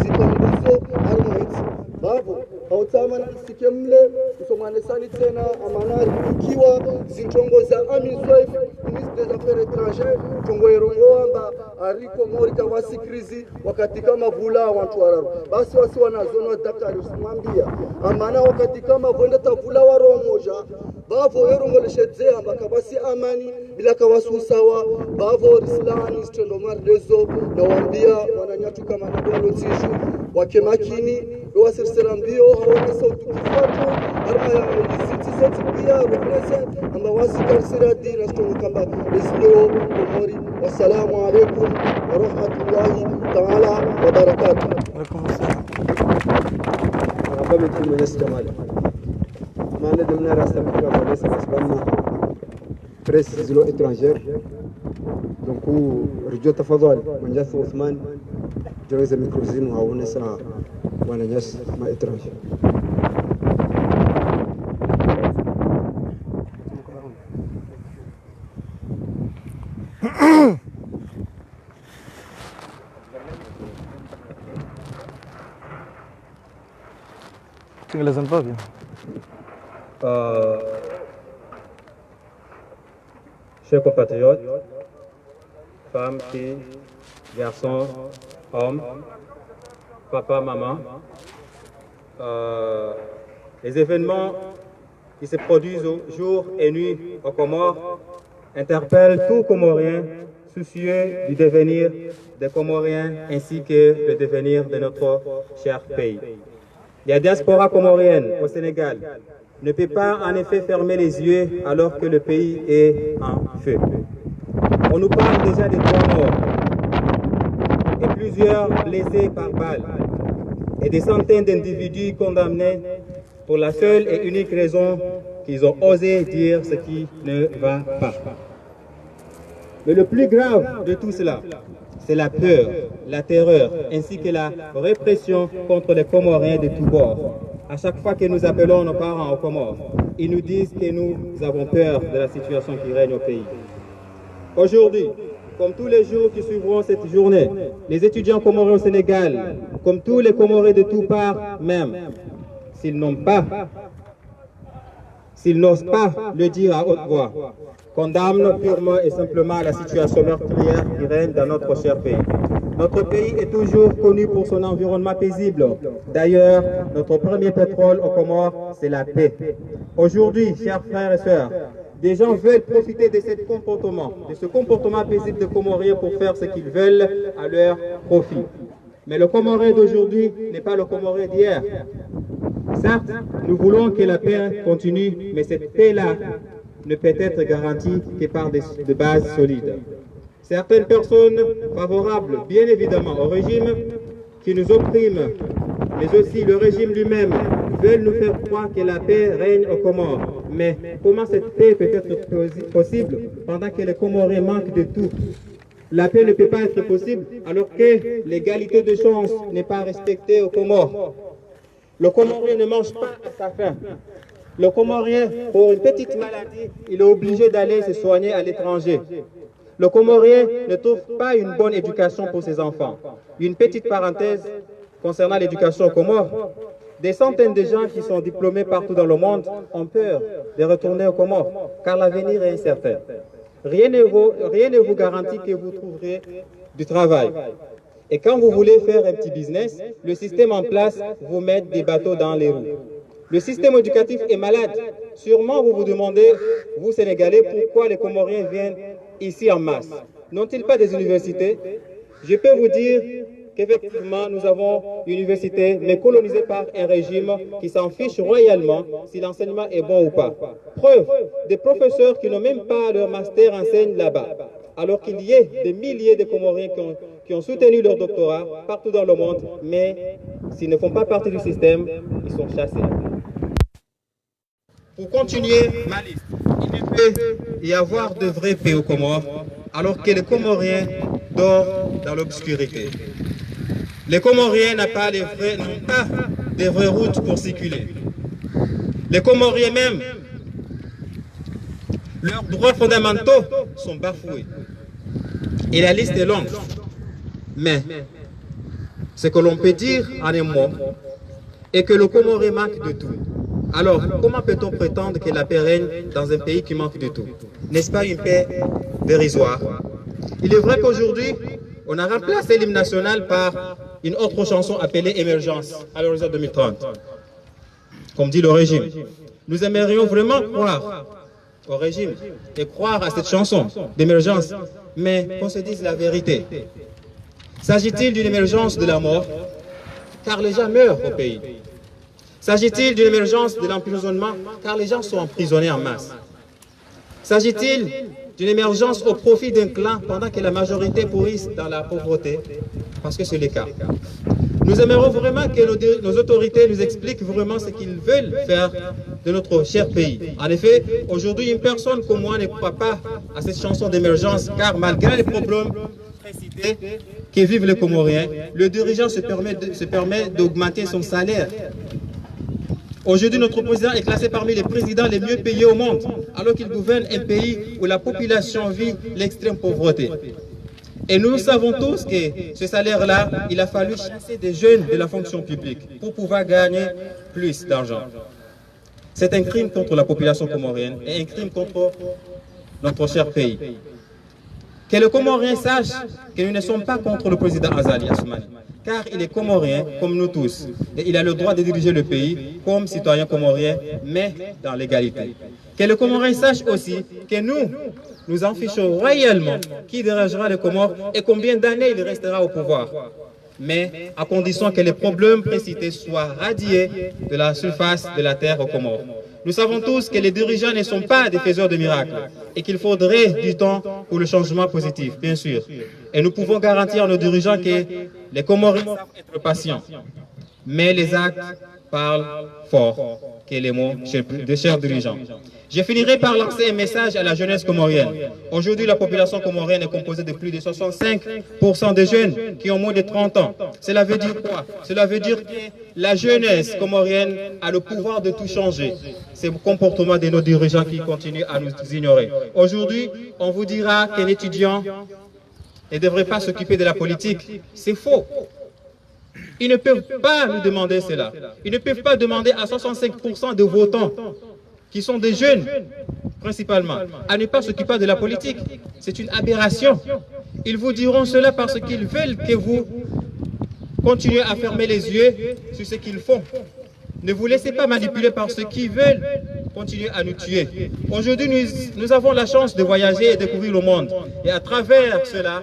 zikambuso armaiti babu hautama na sikemle usomane sani tena amanari ikiwa zintongo za Amiswef ministre des affaires étrangères tongo erongo amba ariko mori kawasi krizi wakati kama vula watu wararu basi wasi wanazono Dakar usimwambia amana wakati kama vonda tavula waro moja bavo erongo leshedze amba kabasi amani bila kawasu sawa bavo rislani stendo mardezo na wambia wananyatu kama na dono tishu wake makini wasirseram bio hawana sauti kufatu arma ya iziti zeti pia rukunese amba wasi karsira dina stongo kamba isleo Komori. Wassalamu alaikum wa rahmatullahi ta'ala wa barakatuh. Alaikum assalam. Abba tu menes Jamal. Mane demna rasta kwa wale sabana presse zilo étrangère. Donc rjo tafadhali Mwenjas Uthman jaweza mikrozinu haone sana wananyas ma étranger. Tu les aimes pas bien. Chers compatriotes, femmes, filles, garçons, hommes, papa, maman, les événements qui se produisent jour et nuit aux Comores interpellent tout Comorien soucieux du devenir des Comoriens ainsi que le devenir de notre cher pays. La diaspora comorienne au Sénégal ne peut pas en effet fermer les yeux alors que le pays est en feu. On nous parle déjà de 3 morts et plusieurs blessés par balle et des centaines d'individus condamnés pour la seule et unique raison qu'ils ont osé dire ce qui ne va pas. Mais le plus grave de tout cela, c'est la peur, la terreur, ainsi que la répression contre les Comoriens de tous bords. À chaque fois que nous appelons nos parents aux Comores, ils nous disent que nous avons peur de la situation qui règne au pays. Aujourd'hui, comme tous les jours qui suivront cette journée, les étudiants comoriens au Sénégal, comme tous les Comoriens de tous parts même, s'ils n'osent pas le dire à haute voix, condamnent purement et simplement la situation meurtrière qui règne dans notre cher pays. Notre pays est toujours connu pour son environnement paisible. D'ailleurs, notre premier pétrole aux Comores, c'est la paix. Aujourd'hui, chers frères et sœurs, des gens veulent profiter de ce comportement paisible de Comoriens pour faire ce qu'ils veulent à leur profit. Mais le Comorien d'aujourd'hui n'est pas le Comorien d'hier. Certes, nous voulons que la paix continue, mais cette paix-là ne peut être garantie que par des bases solides. Certaines personnes favorables, bien évidemment, au régime qui nous opprime, mais aussi le régime lui-même, veulent nous faire croire que la paix règne aux Comores. Mais comment cette paix peut être possible pendant que les Comoriens manquent de tout? La paix ne peut pas être possible alors que l'égalité de chance n'est pas respectée aux Comores. Le Comorien ne mange pas à sa faim. Le Comorien, pour une petite maladie, il est obligé d'aller se soigner à l'étranger. Le Comorien ne trouve pas une bonne éducation pour ses enfants. Une petite parenthèse concernant l'éducation aux Comores. Des centaines de gens qui sont diplômés partout dans le monde ont peur de retourner aux Comores, car l'avenir est incertain. Rien ne vous garantit que vous trouverez du travail. Et quand vous voulez faire un petit business, le système en place vous met des bateaux dans les roues. Le système éducatif est malade. Sûrement vous vous demandez, vous Sénégalais, pourquoi les Comoriens viennent ici en masse. N'ont-ils pas des universités? Je peux vous dire qu'effectivement, nous avons une université, mais colonisée par un régime qui s'en fiche royalement si l'enseignement est bon ou pas. Preuve, des professeurs qui n'ont même pas leur master enseignent là-bas, alors qu'il y a des milliers de Comoriens qui ont soutenu leur doctorat partout dans le monde, mais s'ils ne font pas partie du système, ils sont chassés. Pour continuer ma liste, il ne peut y avoir de vraie paix aux Comores, alors que les Comoriens dorment dans l'obscurité. Les Comoriens n'ont pas de vraies routes pour circuler. Les Comoriens même, leurs droits fondamentaux sont bafoués. Et la liste est longue. Mais ce que l'on peut dire en un mot est que le Comorien manque de tout. Alors, comment peut-on prétendre que la paix règne dans un pays qui manque de tout? N'est-ce pas une paix dérisoire? Il est vrai qu'aujourd'hui, on a remplacé l'hymne national par une autre chanson appelée Émergence à l'horizon 2030. Comme dit le régime, nous aimerions vraiment croire au régime et croire à cette chanson d'émergence, mais qu'on se dise la vérité. S'agit-il d'une émergence de la mort? Car les gens meurent au pays. S'agit-il d'une émergence de l'emprisonnement? Car les gens sont emprisonnés en masse. S'agit-il d'une émergence au profit d'un clan pendant que la majorité pourrisse dans la pauvreté? Parce que c'est le cas. Nous aimerions vraiment que nos autorités nous expliquent vraiment ce qu'ils veulent faire de notre cher pays. En effet, aujourd'hui, une personne comme moi ne croit pas à cette chanson d'émergence, car malgré les problèmes précités que vivent les Comoriens, le dirigeant se permet d'augmenter son salaire. Aujourd'hui, notre président est classé parmi les présidents les mieux payés au monde, alors qu'il gouverne un pays où la population vit l'extrême pauvreté. Et nous savons tous que ce salaire-là, il a fallu chasser des jeunes de la fonction publique pour pouvoir gagner plus d'argent. C'est un crime contre la population comorienne et un crime contre notre cher pays. Que les Comoriens sachent que nous ne sommes pas contre le président Azali Assoumani, car il est comorien comme nous tous, et il a le droit de diriger le pays comme citoyen comorien, mais dans l'égalité. Que les Comoriens sachent aussi que nous en fichons réellement qui dirigera les Comores et combien d'années il restera au pouvoir, mais à condition que les problèmes précités soient radiés de la surface de la terre aux Comores. Nous savons tous que les dirigeants ne sont pas des faiseurs de miracles et qu'il faudrait du temps pour le changement positif, bien sûr. Et nous pouvons garantir à nos dirigeants que les Comoriens savent être patients. Mais les actes parlent fort que les mots des chers dirigeants. Je finirai par lancer un message à la jeunesse comorienne. Aujourd'hui, la population comorienne est composée de plus de 65% de jeunes qui ont moins de 30 ans. Cela veut dire quoi? Cela veut dire que la jeunesse comorienne a le pouvoir de tout changer. C'est le comportement de nos dirigeants qui continuent à nous ignorer. Aujourd'hui, on vous dira qu'un étudiant ne devrait pas s'occuper de la politique. C'est faux. Ils ne peuvent pas nous demander cela. Ils ne peuvent pas demander à 65% de votants, qui sont des jeunes principalement, à ne pas s'occuper de la politique. C'est une aberration. Ils vous diront cela parce qu'ils veulent que vous continuez à fermer les yeux sur ce qu'ils font. Ne vous laissez pas manipuler par ceux qui veulent continuer à nous tuer. Aujourd'hui, nous avons la chance de voyager et de découvrir le monde. Et à travers cela,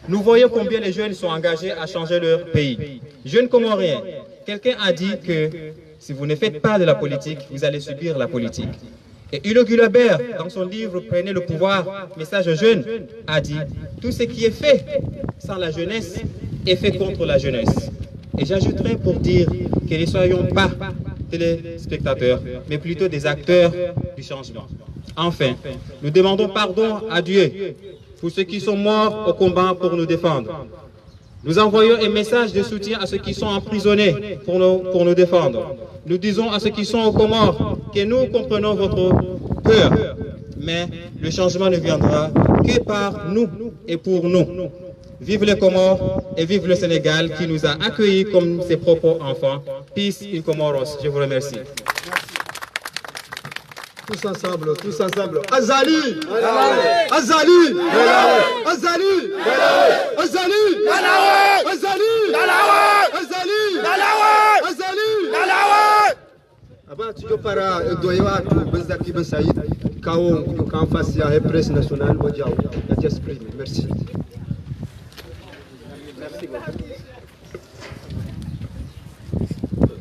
nous voyons combien les jeunes sont engagés à changer leur pays. Jeunes Comoriens, quelqu'un a dit que si vous ne faites pas de la politique, vous allez subir la politique. Et Hulot Guilabert, dans son livre « Prenez le pouvoir, message aux jeunes », a dit « Tout ce qui est fait sans la jeunesse est fait contre la jeunesse ». Et j'ajouterai pour dire que ne soyons pas téléspectateurs, mais plutôt des acteurs du changement. Enfin, nous demandons pardon à Dieu pour ceux qui sont morts au combat pour nous défendre. Nous envoyons un message de soutien à ceux qui sont emprisonnés pour nous défendre. Nous disons à ceux qui sont aux Comores que nous comprenons votre peur, mais le changement ne viendra que par nous et pour nous. Vive les Comores et vive le Sénégal qui nous a accueillis comme ses propres enfants. Peace in Comoros. Je vous remercie. Tous ensemble, tous ensemble. Azali! Azali! Azali! Azali! Azali! Azali! Avant tu para doyewa tu bezaki ben Saïd kawo kan face à la presse nationale wadiaw ya t'exprime. Merci.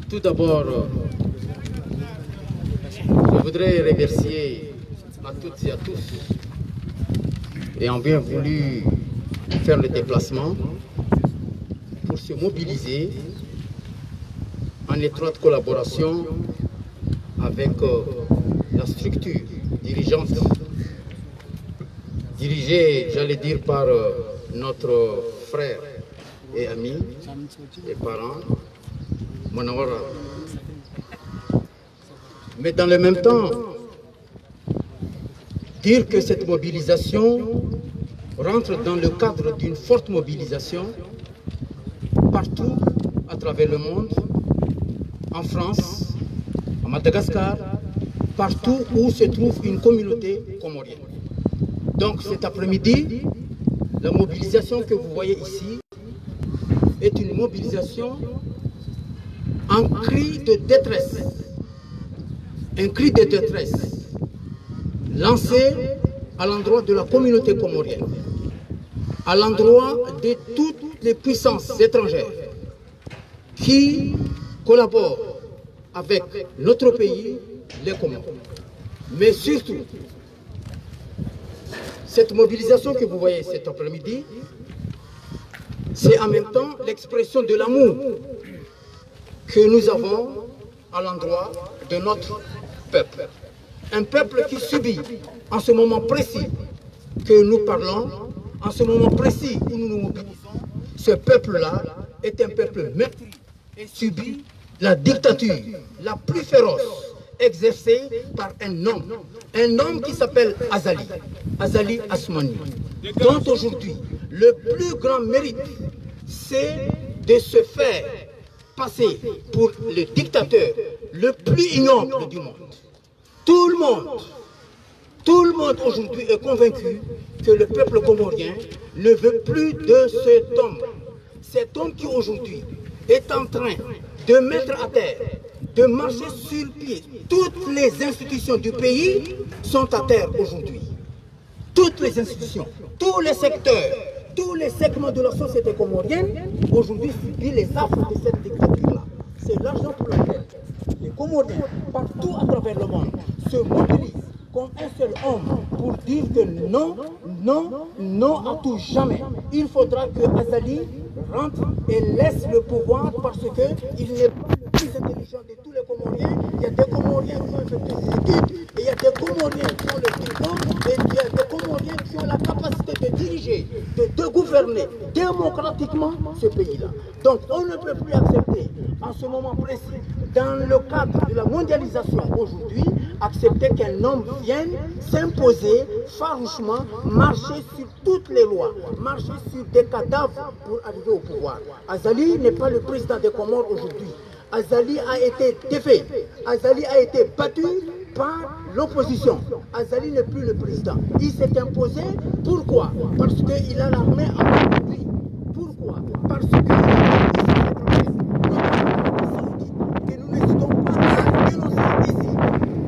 Tout d'abord, je voudrais remercier à toutes et à tous ayant bien voulu faire le déplacement pour se mobiliser en étroite collaboration avec la structure dirigeante dirigée, j'allais dire, par notre frère et ami et parent, Manawara. Mais dans le même temps, dire que cette mobilisation rentre dans le cadre d'une forte mobilisation partout à travers le monde, en France, à Madagascar, partout où se trouve une communauté comorienne. Donc cet après-midi, la mobilisation que vous voyez ici est une mobilisation en cri de détresse. Un cri de détresse lancé à l'endroit de la communauté comorienne, à l'endroit de toutes les puissances étrangères qui collaborent avec notre pays, les Comores. Mais surtout, cette mobilisation que vous voyez cet après-midi, c'est en même temps l'expression de l'amour que nous avons à l'endroit de notre peuple. Un peuple qui subit en ce moment précis que nous parlons, en ce moment précis où nous nous mobilisons, ce peuple-là est un peuple meurtri et subit la dictature la plus féroce exercée par un homme qui s'appelle Azali Assoumani, dont aujourd'hui le plus grand mérite, c'est de se faire passer pour le dictateur le plus ignoble du monde. Tout le monde aujourd'hui est convaincu que le peuple comorien ne veut plus de cet homme qui aujourd'hui est en train de mettre à terre, de marcher sur pied. Toutes les institutions du pays sont à terre aujourd'hui. Toutes les institutions, tous les secteurs, tous les segments de la société comorienne aujourd'hui subissent les affres de cette dictature-là. C'est l'argent pour lequel les Comoriens, partout à travers le monde, se mobilisent comme un seul homme pour dire que non, non, non à tout jamais. Il faudra que Azali rentre et laisse le pouvoir parce qu'il n'est pas le plus intelligent de tous les Comoriens. Il y a des Comoriens qui ont effectué des études, et il y a des Comoriens qui ont le diplôme, et il y a des Comoriens qui ont la capacité de diriger, de gouverner démocratiquement ce pays-là. Donc on ne peut plus accepter en ce moment précis, dans le cadre de la mondialisation aujourd'hui, accepter qu'un homme vienne s'imposer farouchement, marcher sur toutes les lois, marcher sur des cadavres pour arriver au pouvoir. Azali n'est pas le président des Comores aujourd'hui. Azali a été défait. Azali a été battu par l'opposition. Azali n'est plus le président. Il s'est imposé. Pourquoi? Parce qu'il a l'armée en lui. Pourquoi? Parce qu'il a que nous n'hésitons pas à dénoncer ici,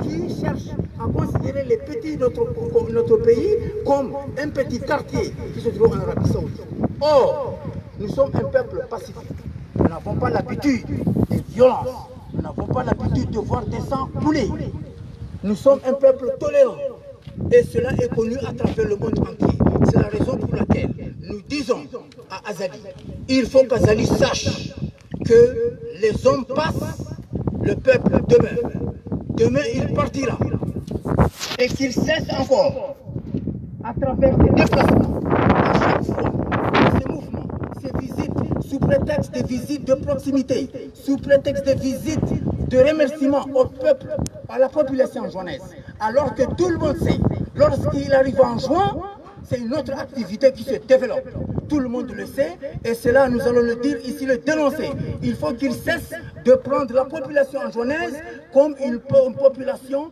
qui cherche à considérer les petits de notre pays comme un petit quartier qui se trouve en Arabie Saoudite. Or, nous sommes un peuple pacifique. Nous n'avons pas l'habitude des violences. Nous n'avons pas l'habitude de voir des sangs couler. Nous sommes un peuple tolérant. Et cela est connu à travers le monde entier. C'est la raison pour laquelle nous disons à Azali, il faut qu'Azali sache que les hommes passent, le peuple demeure. Demain, il partira. Et qu'il cesse encore, à travers ses déplacements, à chaque fois, ces mouvements, ces visites, sous prétexte de visites de proximité, sous prétexte de visites de remerciements au peuple, à la population jouanaise. Alors que tout le monde sait, lorsqu'il arrive en juin, c'est une autre activité qui se développe. tout le monde le sait, et cela nous allons le dire ici, le dénoncer. Il faut qu'il cesse de prendre la population anjouanaise comme une population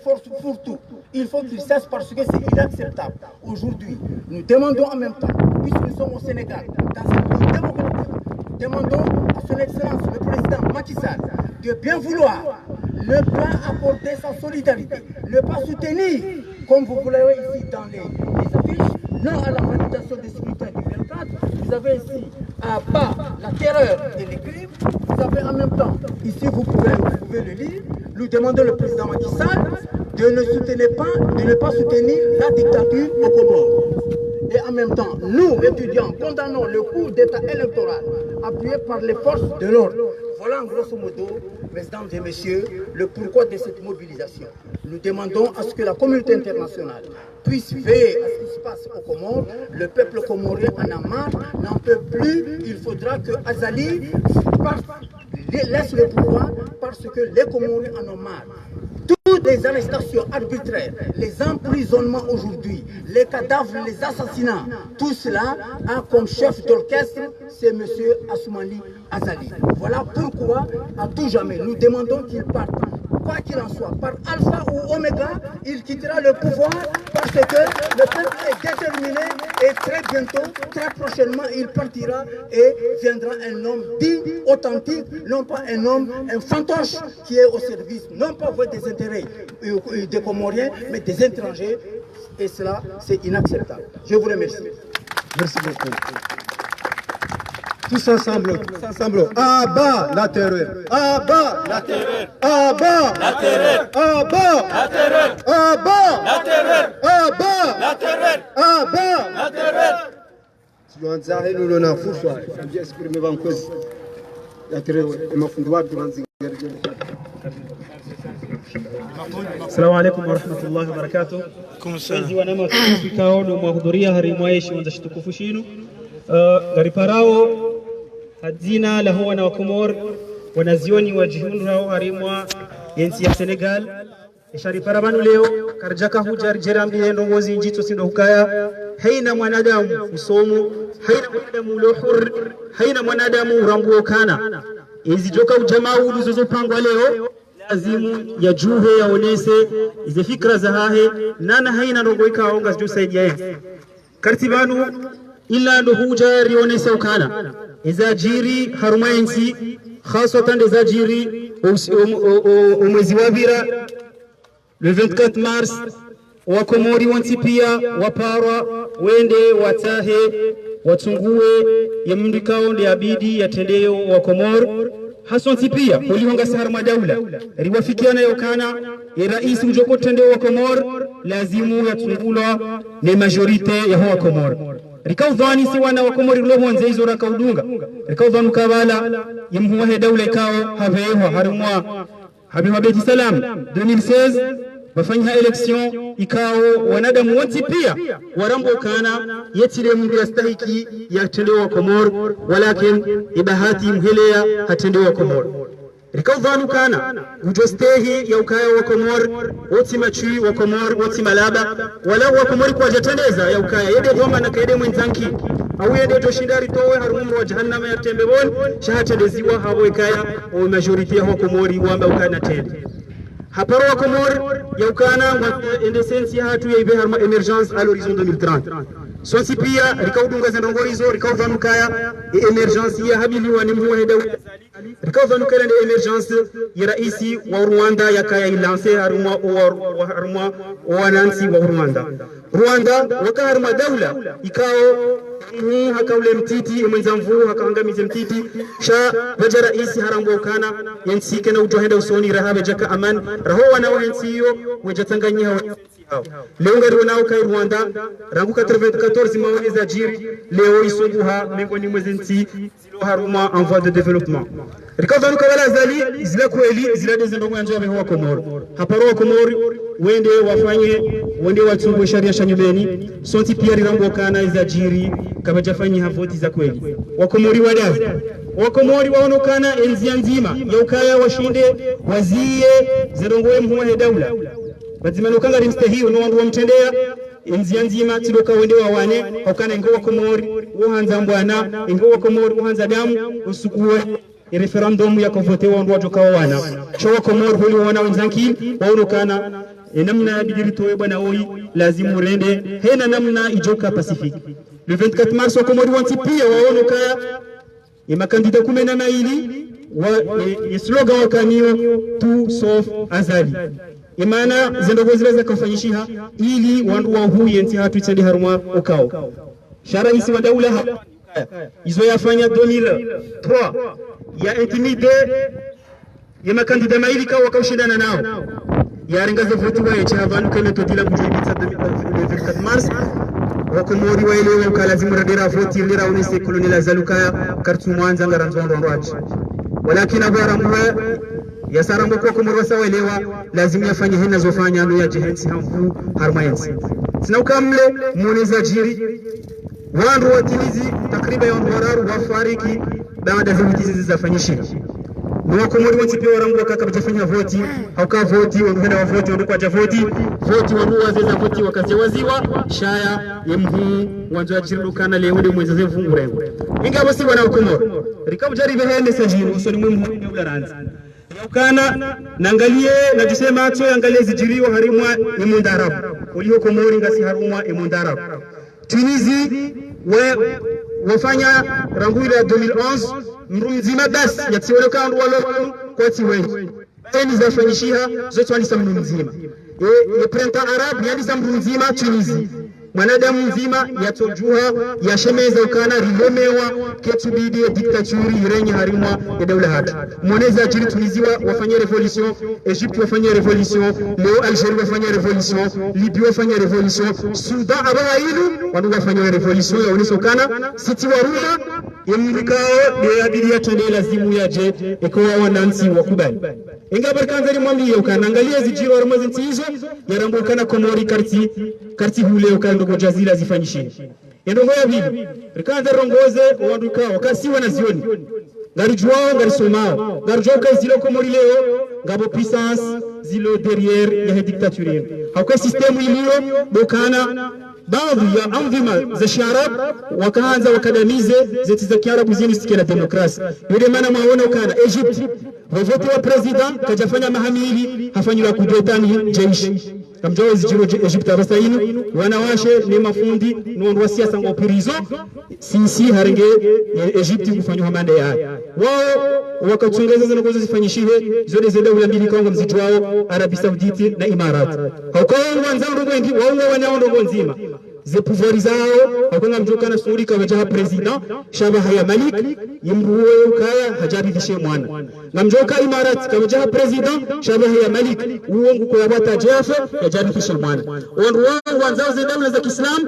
fourre-tout. Il faut qu'il cesse parce que c'est inacceptable. Aujourd'hui, nous demandons en même temps, puisque nous sommes au Sénégal, dans un pays démocratique, demandons à son Excellence, le président Macky Sall, de bien vouloir ne pas apporter sa solidarité, ne pas soutenir, comme vous voulez ici dans les affiches, non à la validation des scrutins du 24. Vous avez ici à bas la terreur et les crimes. Vous avez en même temps, ici vous pouvez le lire, nous demandons le président Macky Sall de ne pas soutenir la dictature au Comores. Et en même temps, nous, étudiants, condamnons le coup d'État électoral appuyé par les forces de l'ordre. Voilà en grosso modo, mesdames et messieurs, le pourquoi de cette mobilisation. Nous demandons à ce que la communauté internationale puisse veiller à ce qui se passe au Comores. Le peuple comorien en a marre, n'en peut plus. Il faudra que Azali laisse le pouvoir parce que les Comoriens en ont marre. Toutes les arrestations arbitraires, les emprisonnements aujourd'hui, les cadavres, les assassinats, tout cela a comme chef d'orchestre, c'est M. Assoumani Azali. Voilà pourquoi, à tout jamais, nous demandons qu'il parte. Quoi qu'il en soit, par alpha ou oméga, il quittera le pouvoir parce que le peuple est déterminé et très bientôt, très prochainement, il partira et viendra un homme digne, authentique, non pas un homme, un fantoche qui est au service, non pas des intérêts des Comoriens, mais des étrangers. Et cela, c'est inacceptable. Je vous remercie. Merci beaucoup. Tous ensemble, à bas la terreur, à bas la terreur, à bas la terreur, à bas la terreur, à bas la terreur, à bas la terreur, à bas la terreur. Si on s'arrête, nous l'on a fou, ça vient exprimer en cause la terreur, et ma fondouard durant les guerres. Assalamu alaikum warahmatullahi wabarakatuh. Kazi wanama kikao na mahudhuria harimwaishi wanzashitukufu shinu gariparao hazina la huwa na wakomor wanazioni wajihunu hao harimwa yensi ya Senegal ishariparabanu leo karjaka hujar jerambi ndongozi njito sindo hukaya haina mwanadamu usomu haina mwanadamu lohur haina mwanadamu urambuo kana izi joka ujamaa ulizozopangwa leo azimu ya juhe yaonese ize fikra za hahe nana haina ndogo ikaonga siju saidia yeye kartibanu illa ndo huja rionese ukana iza jiri harumayensi khaswatan iza jiri umwezi wa vira le 24 mars wa Komori wansipia waparwa wende watahe watungue ya mndikao ndi abidi yatendeyo wa Komori hasonti pia kulihonga sahara madaula riwafikiana yokana ya rais mjoko tendeo wa Komor lazimu yatungulwa ne majorite ya huwa Komor rikaudhani si wana wa Komor lo mwanze hizo rakaudunga rikaudhanu kabala yemhuwa he daula ikao havewa harumwa habiwa beti salam 2016 wafanya election ikao wanadamu wote pia warambo kana yetile mungu yastahiki ya tendeo wa Komor walakin ibahati mhelea hatendeo wa Komor rikaudhanu kana ujostehi ya ukaya wa Komor wote machui wa Komor wote malaba wala wa Komor kwa jatendeza ya ukaya yede dhoma na kaide mwenzanki au yede toshindari towe harumu wa jahannama ya tembebon shahatendeziwa habo ikaya o majority ya Komori wamba ukana tende haparo wa Komor yaukana indesensi hatu ya ibe harma emergence à l'horizon 2030 sonsi pia rikaudunga zendongorizo rikaudhanu kaya emergence ya habili wa nimhu heda rikaudhanu kaya ne emergence ya raisi wa Rwanda ya kaya ilanse haruma wanansi wa Rwanda waka harma daula ikao hakaule mtiti mwenzamvu hakaangamize mtiti sha baja raisi harambo kana yensike na ujohenda usoni rahabe jaka aman raho wana wensiyo wejatanganyia hao leo ngari nao kai Rwanda rangu 94 maoni za jiri leo isubuha miongoni mwezi nti haruma en voie de développement rikavanu kabala zali zila kweli zila dezendo mwanzo wa Komoro haparo wa Komoro wende wafanye wende watungue sharia shanyumeni sonti pia rirambo kana za jiri kama jafanyi havoti za kweli wakomori wadazi wakomori waonokana enzia nzima ya ukaya washinde wazie zerongoe mhuwa he daula bazimano kanga rimste hiyo no wangu wamtendea inzia nzima tidoka wende wa wane haukana ingo wa Komori uhanza mbwana ingo wa Komori uhanza damu usukuwe referendum ya kuvote wa ndojo kwa wana showa Komori huli wana wenzanki waonokana namna bidiri bwana oi lazimu rende hena namna ijoka Pacific le 24 mars wa Komori wanti pia waonokaya makandida 12 wa slogan wakaniwa tu sauf azali imana zendogozi za kufanyisha ili wandu wa huye nti hatu itende haruma ukao shara isi wa daula izo yafanya 2003 ya intimide ya makandida maili kao wakaushindana nao ya rengaza votu wa echa havanu kele todila mjibitsa 24 mars wa Komori wa ile ukalazimu radira voti ndira unise kolonela zalukaya kartu mwanza ngaranzondo ndwachi walakini abara mwa ya sarambo kwa Komori wasawaelewa lazima yafanye hena zofanya ndo ya jehensi hamfu harmayensi sina ukamle muoneza jiri wandu watimizi takriba ya wandu wararu wafariki baada za vitizi zafanyishia Mwa Komori wanti pia warangu wakaka bajafanya voti hauka voti wandu hena wa voti wandu kwa javoti voti wandu wazeza voti wakazi waziwa shaya yemhu wandu ajirulukana lehode mwezeze vungu rengu inga wasi wana Komori rikabu jaribe hende sajini usoni mwimu hende ularanzi yaukana nangalie na jisema ato yangalie zijiriwa harimwa imundarabu uliho Komori ngasi harumwa imundarabu Tunizi wafanya rangu ile 2011 mzima basi yatiweleka andu walo kwa tiwengi eni zafanyishia zote wani samnu mzima le printemps arabe yani samnu mzima Tunizi mwanadamu mzima yatojua yashemeza ukana rilemewa ketubidi diktaturi irenye harimwa ya daula hatu mwaneza ajiri Tuniziwa wafanya revolution Egypte wafanya revolution leo Algeria wafanya revolution Libya wafanya revolution Sudan abawa ilu wanu wafanya revolution ya uniso ukana siti waruma yamurikao de abidi ya tende lazimu ya je ekowa wanansi wakubali inga barkanzari mwambi ukana angalia zijiro warumezi ntizo yarambu ukana Komori karti hule ukana ndogo jazila zifanyishie yendongo ya bibi rikanza rongoze wanduka wakasiwa na zioni ngarijwao ngarisomao ngarijwao kaizilo Komori leo ngabo puissance zilo derrière ya dictature hauka system ilio dokana baadhi ya anzima za sharab wakaanza wakadamize zeti za Kiarabu zini sikena demokrasi yule maana maona ukana Egypt vovote wa president kajafanya mahamili hafanywa kudetani jeshi kamjao zijiro Egypt abasaini wanawashe ni mafundi nondo wa siasa ngo prison sisi harenge Egypt kufanywa manda ya wao wakachungeza zinakozo zifanyishiwe zote zende ulambili Kongo mzijwao Arabi Saudite na Imarat hauko wanzao wengi wao wanaondo nzima ze pouvoir zao hakonga mjokana suri kwa wajaha president shaba haya Malik yimruwe ukaya hajaridhishe mwana ngamjoka Imarat kwa wajaha president shaba haya Malik uongo kwa wata jafe hajaridhishe mwana wandu wanzao ze daula za Kiislamu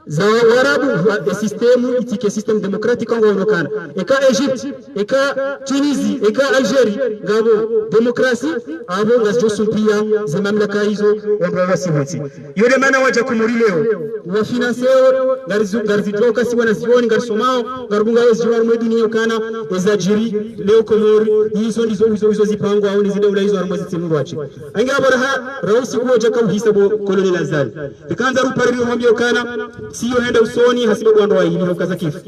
za Waarabu wa system itike system democratic Kongo wanokana eka Egypt eka Tunisie eka Algeria ngabo demokrasi abo ngazosumpia za mamlaka hizo wandu wasiwati yule maana waja Komori leo wa financeo garizitoka si wanazioni garisomao garubunga weziwa mwedini yokana ezajiri leo Komori hizo ndizo zipangwa au nizide ula hizo armozi timu wachi anga baraha rausi kuoja kwa hisabo koloni Azali ikanza rupariri mwambie yokana siyo henda usoni hasiba bwando wa hili hokaza kifu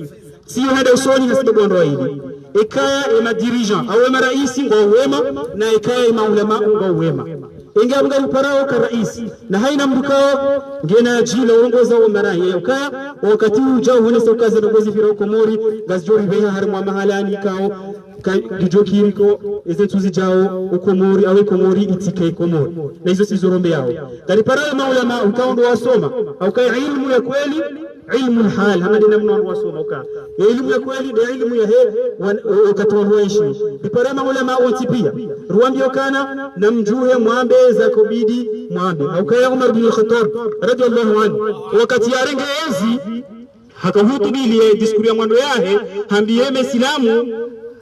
siyo henda usoni hasiba bwando wa hili ekaya ema dirigeant au ema raisi ngo wema na ekaya ema ulama ngo wema inga mga uparao ka raisi na haina mbukao ngena jila uongoza wa maraye ukaya wakati ujao hone sokaza ndogozi fira Komori gazjori beha harma mahalani kao dijokiriko ezetuzi jao ukomori awe Komori itike Komori na hizo sizorombe yao kaliparao maulama ukaondo wasoma au kai ilmu ya kweli ilmu hal hamadi namna wasoma uka elimu ya kweli na elimu ya he wakatoa huishi biparao maulama watipia ruambi okana na mjuhe mwambe za kobidi mwambe au kai Umar bin Khattab radiyallahu anhu wakati yarenge enzi hakahutubili diskuri ya mwando yahe hambiye Mesilamu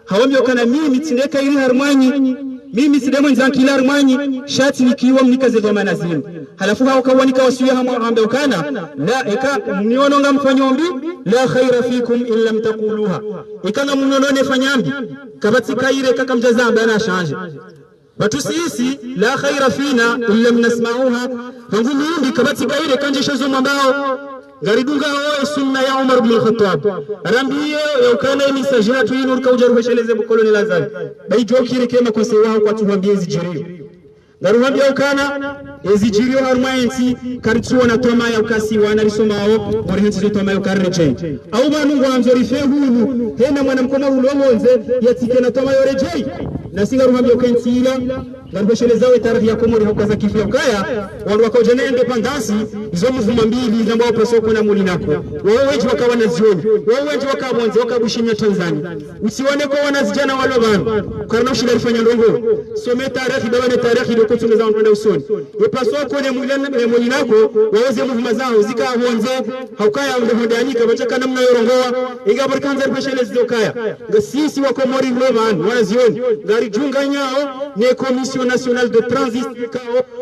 hawambio kana mimi tindeka ili harmwanyi mimi sidemo nzankila harmwanyi shati nikiwa mnikaze kwa manazimu halafu hao kawanika wasiya hamwambio kana la eka mniononga mfanyombi la khaira fikum illa mtaquluha eka nga mnonone fanyambi kabatika ile kaka mjazamba na shanje watu sisi la khaira fina illa mnasma'uha ngumundi kabati kaire kanje shazo mambao garidunga oe sunna ya Umar ibn al-Khattab rambiye yokana misajatu yinur kaujaru besheleze bukoloni lazali baijokire kema kwa sewa kwa tuhambie zijirio garuhambi yokana ezijirio harmayensi karitsuwa na toma ya ukasi wana risomao morihensi zo toma yokareje au banu ngwanzo rifehulu hena mwana mkoma ulongonze yatike na toma yoreje na singa ruhambi yokensila Garbeshele zawe tarihi ya Komori hukaza kifi ya ukaya wanu wakojene independence izo mvuma mbili zambao presoko na mulinako wao weji wakawa na zioni wao weji wakawa wanzi wakabushimia Tanzania usiwane kwa wanazijana walobanu karna ushila ifanya ndongo some tarihi dawane tarihi doko tuneza wanda usoni upasoko ne mulinako waweze mvuma zao zika wanze haukaya undehodanyika bachaka namna yorongoa inga barkanza garbeshele zizokaya sisi wa Komori ulobanu wanazioni gari junga nyao ne Commission nationale de transit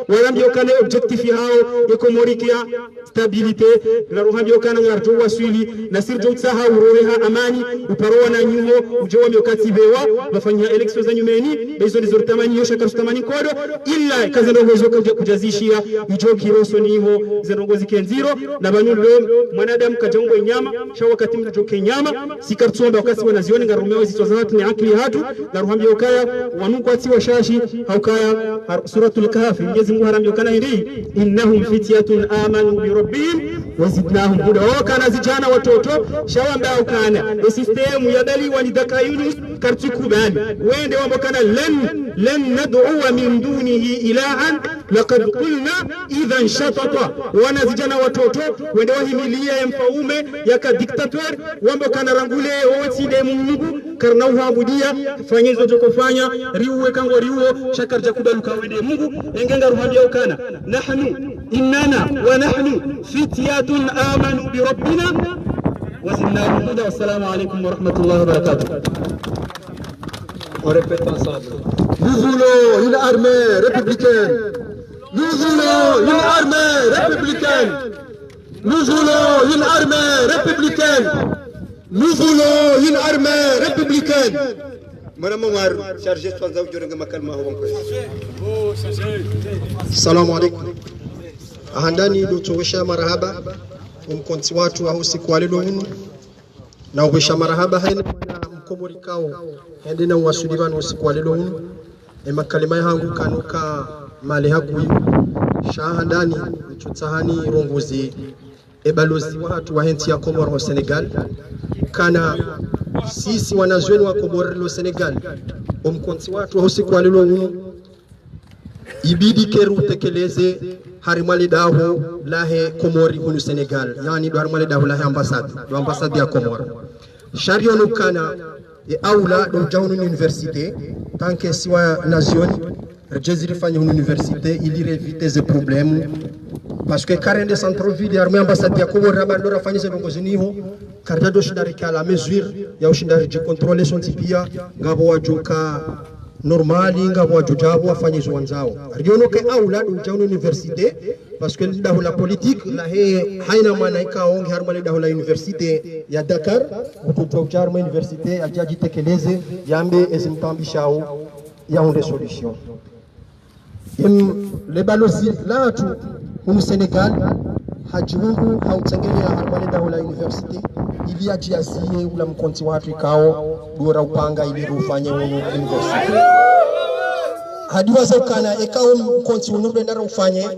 warambi okane objectif yao ekomorikia stabilité la rohambi okana ngarjo waswili na sirjo tsaha uroha amani uparoa na nyumo ujowa miokatibewa bafanya election za nyumeni bezo nizoritamani yosha karutamani kodo illa kaza ndongozo kujazishia ijo kiroso niho zenongozi kenziro na banyulo mwanadamu kajongo inyama sha wakati mjo kenyama sikartsomba wakati wanazioni ngarumeo zitozawati ni akili hatu na rohambi okaya wanuko ati washashi haukaya suratul kahfi Mwenyezi Mungu harambi kana hili innahum fityatun amanu bi rabbihim wazidnahum huda wakana zijana watoto shawamba haukana system ya dali walidaka Yunus kartikubani wende wambo kana lan nad'u min dunihi ilahan laqad qulna idhan shatata wana zijana watoto wende wahimilia ya mfaume yaka dictator wambo kana rangule wotide Mungu karna uhabudia fanyezo jokofanya riuwe kango riuo shakar jakudaluka wende Mungu engenga ruhambi ukana nahnu innana wa nahnu fityatun amanu bi rabbina wazidnahum huda. Wassalamu alaykum wa rahmatullahi wa barakatuh. On répète ensemble. Nous voulons une armée républicaine. Nous voulons une armée républicaine. Nous voulons une armée républicaine. Nous voulons une armée républicaine. Madame Omar, chargé de soins de makalma huko. Assalamu alaykum. Ahandani dutuwisha marahaba umkonti watu wa usiku wa leo hunu na uwisha marahaba haina mkomori kao hendina wasudivana usiku wa leo hunu makalima yangu kanuka mali haku shahandani mtutahani rongozi balozi watu wa henti ya Komoro wa Senegal kana sisi wanazueni wa Komoro lo Senegal umkonti watu wa usiku wa leo hunu ibidi keru tekeleze harimali daho lahe Komori hunu Senegal yani do harimali daho lahe ambassade ya Komoro sharionu kana aula do jawnu université tanke siwa nation rejeziri fanya université ili éviter ces problèmes parce que carré de centre-ville armée ambassade ya Komoro rabandora fanya zongozi niho karda do shindari kala mesure ya ushindari de contrôler son tipia ngabo wajuka normali ngabo wajujabu wafanye zwanzao riono ke aula do jawnu université parce que dahu la politique la haina maana ikaonge harmali dahu la université ya Dakar kutoka charma université ajaji tekeleze yambe esimtambishao ya une solution le balozi la tu au Sénégal hajiungu hautengenya harmali dahu la université ili ajiazie ula mkonti watu ikao dora upanga ili rufanye university hadiwa zakana ikao mkonti unubenda rufanye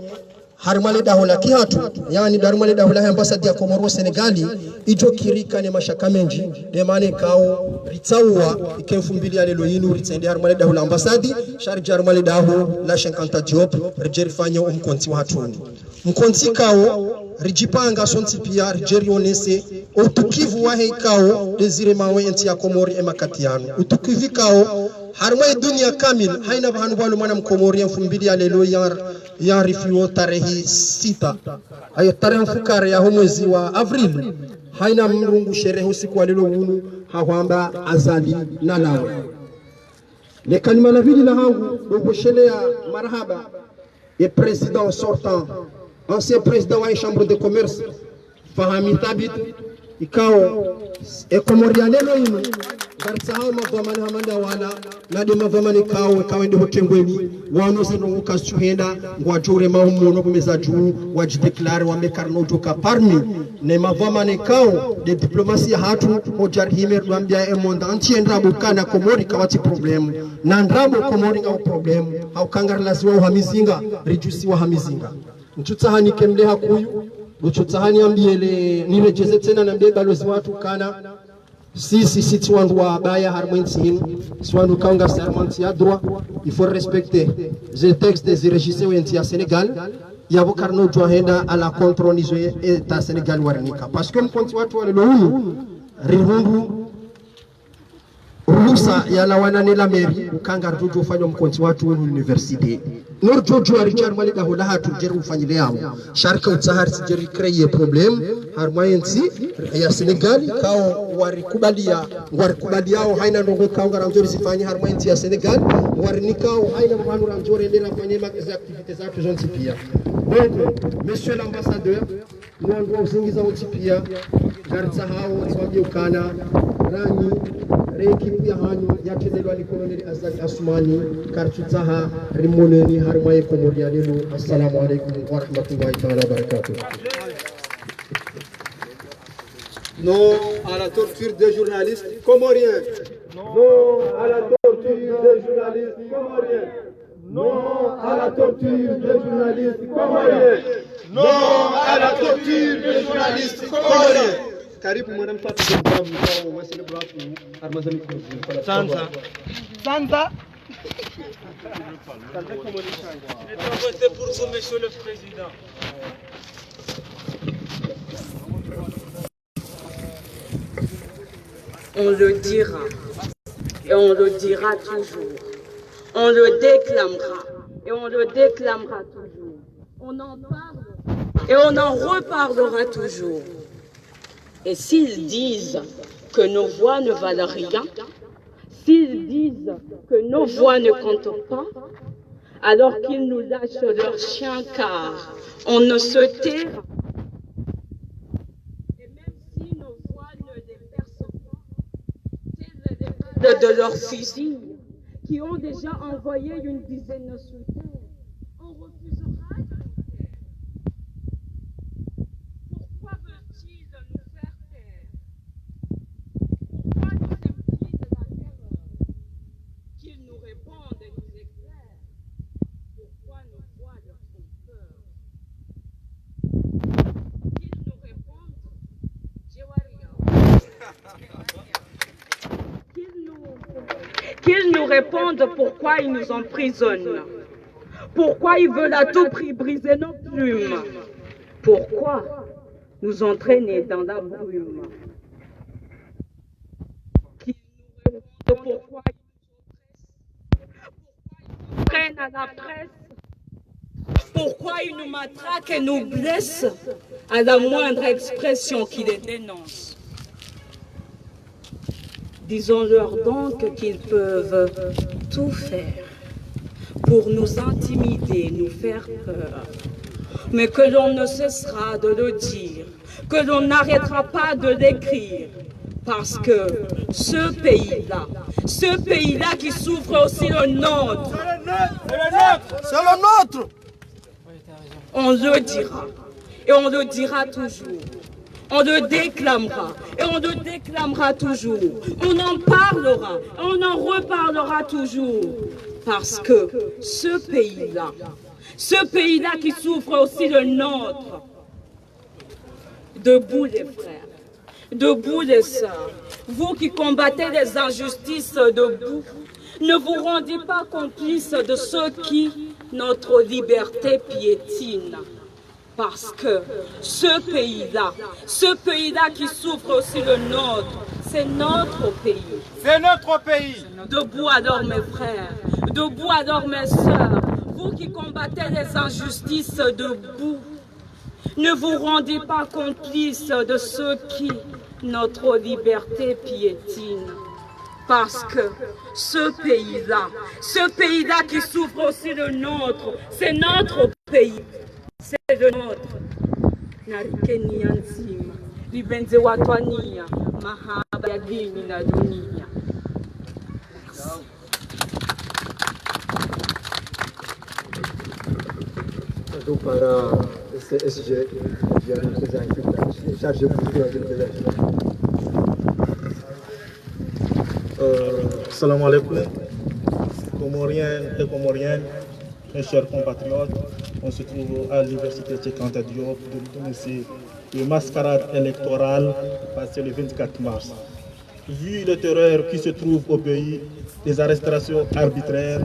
harmali dahola kihatu yani harmali dahola ambassade ya Komoro Senegali ijo kirika ne mashaka menji de mane kao ritsawa ikemfumbili ya lelo yinu ritsende harmali dahola ambassade sharja harmali daho la 50 job rijerifanya umkonti watu mkonti kao rijipanga sonti pia rijerionese utukivu wa hekao desire mawe enti ya Komori emakatiano utukivu kao harmai dunia kamil haina bahanu balu mwana mkomori ya mfumbili ya lelo ya rifio tarehi 6 ayo tarehe mfukare ya mwezi wa Avril haina mrungu sherehe usiku wa lelo hunu hawamba azali na lawe le kalima na vili na hangu doboshelea marhaba et président sortant ancien président wa chambre de commerce Fahami Tabit ikao Komori ya lelo hinu garsahau mavamani hamanda wala nade mavamani kawe ndi hotengweni wano seno ukasuhenda ngwajure maumuno kumeza juu wajideklare wamekarno joka parmi ne mavamani kao de diplomatie hatu hojar himer dwambia e monde entier ndrabo kana komori kawati problemu na ndrabo komori ngao problemu au kangar laziwa uhamizinga rejusi wa hamizinga nchutahani kemle hakuyu nchutahani ambiele nirejeze tena na mbie balozi watu kana si tu wandu wa baya harmointi hinu si wandu kaunga sermanti ya droit il faut respecter le texte des régisseurs wenti ya Sénégal yabo karno joahenda à la contrôle eta Sénégal warnika parce que mkonti watu wale lohuyu rihundu rusa ya lawana la meri ukanga rjojo ufanya mkonti watu wenu université nor jojo Richard Malika hola hatu jeru ufanyile yao sharka utahari sijeri kreye problem harmointi ya Senegal kao warikubali yao haina ndongo kaunga ramjori sifanyi harmointi ya Senegal warinikao haina mhanu ramjori ndela fanye magazine activités zatu zonti pia. Donc monsieur l'ambassadeur nous avons usingiza wonti pia garza hao swabye ukana rani rekipu ya hanyu yachezelwa ni koloneli Azali Asumani kartutaha rimoneni harmaye komoria lelu. Assalamu alaikum wa rahmatullahi ta'ala wa barakatuh. Non à la torture des journalistes comoriens. Non à la torture des journalistes comoriens. Non à la torture des journalistes comoriens. Non à la torture des journalistes comoriens. Karibu madame Fatou Bravo, wasile bravo, armazani kwa. Santa. Santa. Votez pour vous, monsieur le président. On le dira, et on le dira toujours. On le déclamera, et on le déclamera toujours. On en parle, et on en reparlera toujours. Et s'ils disent que nos voix ne valent rien, s'ils disent que nos voix ne comptent pas, alors qu'ils nous lâchent leurs chiens car on ne se taira. Et même si nos voix ne les percent pas, de leurs fusils qui ont déjà envoyé une dizaine sous terre, on refusera de nous taire. Pourquoi veulent-ils nous faire taire? Pourquoi nous aiment-ils de la terreur? Qu'ils nous répondent et nous éclairent. Pourquoi nos voix leur font peur? Qu'ils nous répondent, qu'ils nous répondent pourquoi ils nous emprisonnent, pourquoi ils veulent à tout prix briser nos plumes, pourquoi nous entraîner dans la brume, qu'ils nous répondent pourquoi ils nous prennent à la presse, pourquoi ils nous matraquent et nous blessent à la moindre expression qui les dénonce. Disons-leur donc qu'ils peuvent tout faire pour nous intimider, nous faire peur, mais que l'on ne cessera de le dire, que l'on n'arrêtera pas de l'écrire, parce que ce pays-là qui souffre aussi le nôtre, c'est le nôtre. On le dira, et on le dira toujours. On le déclamera, et on le déclamera toujours. On en parlera, et on en reparlera toujours. Parce que ce pays-là qui souffre aussi le nôtre, debout les frères, debout les sœurs, vous qui combattez les injustices debout, ne vous rendez pas complices de ceux qui notre liberté piétine. Parce que ce pays-là qui souffre aussi le nôtre, c'est notre pays. C'est notre pays. Debout alors mes frères, debout alors mes sœurs, vous qui combattez les injustices debout, ne vous rendez pas complices de ceux qui notre liberté piétine. Parce que ce pays-là qui souffre aussi le nôtre, c'est notre pays. C'est le nôtre. Narikeni ya nzima libenze watwania mahaba ya dini na dunia. Donc, para CSG, il y a une présentation chargée pour la délégation. Salam alaikum, Comoriens et Comoriennes, mes chers compatriotes. On se trouve à l'université Cheikh Anta Diop de l'UNICEF. Le mascarade électorale passé le 24 mars. Vu le terreur qui se trouve au pays, des arrestations arbitraires,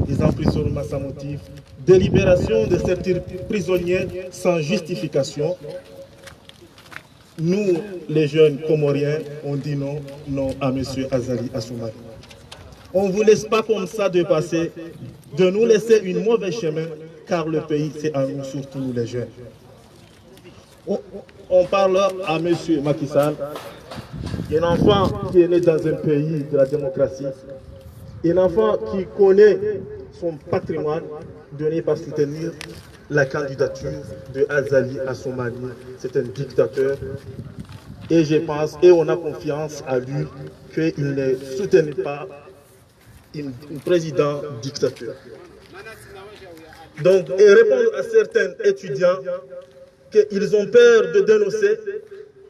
des emprisonnements sans motif, des libérations de certains prisonniers sans justification, nous, les jeunes Comoriens, on dit non à M. Azali Assoumani. On ne vous laisse pas comme ça de passer, de nous laisser une mauvaise chemin, car le pays, c'est à nous, surtout nous les jeunes. On parle à M. Macky Sall, un enfant qui est né dans un pays de la démocratie, un enfant qui connaît son patrimoine, donné par soutenir la candidature de Azali Assoumani. C'est un dictateur. Et je pense, et on a confiance à lui, qu'il ne soutient pas un président dictateur. Donc, et répondre à certains étudiants qu'ils ont peur de dénoncer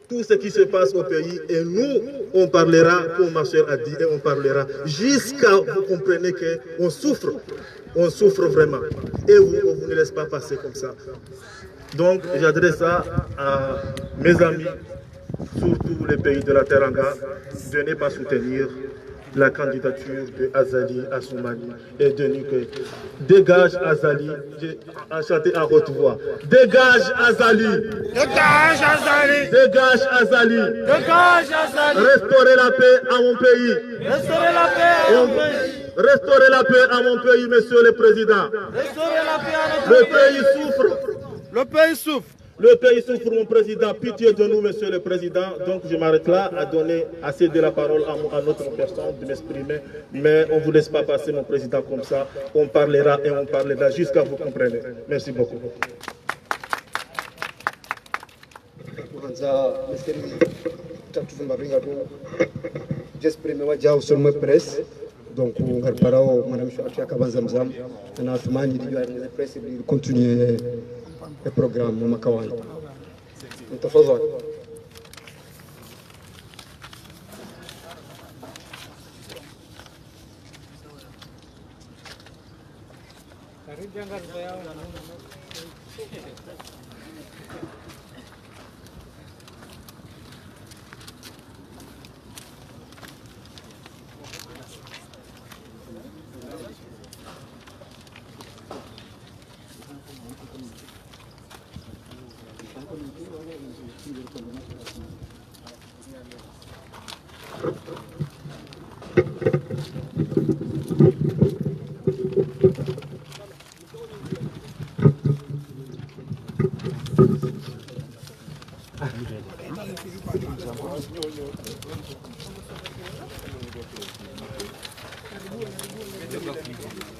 tout ce qui se passe au pays, et nous, on parlera, comme ma soeur a dit, et on parlera jusqu'à vous compreniez qu'on souffre. On souffre vraiment. Et on ne laisse pas passer comme ça. Donc, j'adresse ça à mes amis, surtout les pays de la Teranga, de ne pas soutenir la candidature de Azali Assoumani et de nous que dégage Azali, j'ai chanté à haute voix. Dégage Azali! Dégage Azali! Dégage Azali! Dégage Azali! Restaurer la paix à mon pays! Restaurer la paix à mon pays! Restaurer la paix à mon pays, monsieur le président! Restaurer la paix à notre pays! Le pays souffre! Le pays souffre! Le pays souffre, mon président. Pitié de nous, monsieur le président. Donc, je m'arrête là à céder la parole à notre personne de m'exprimer. Mais on ne vous laisse pas passer, mon président, comme ça. On parlera et on parlera jusqu'à vous comprendre. Merci beaucoup. J'exprime sur ma presse. Donc, on va parler Madame Chouachaka Banzamzam. On a presse de continuer le programme de Makawai. تفضل.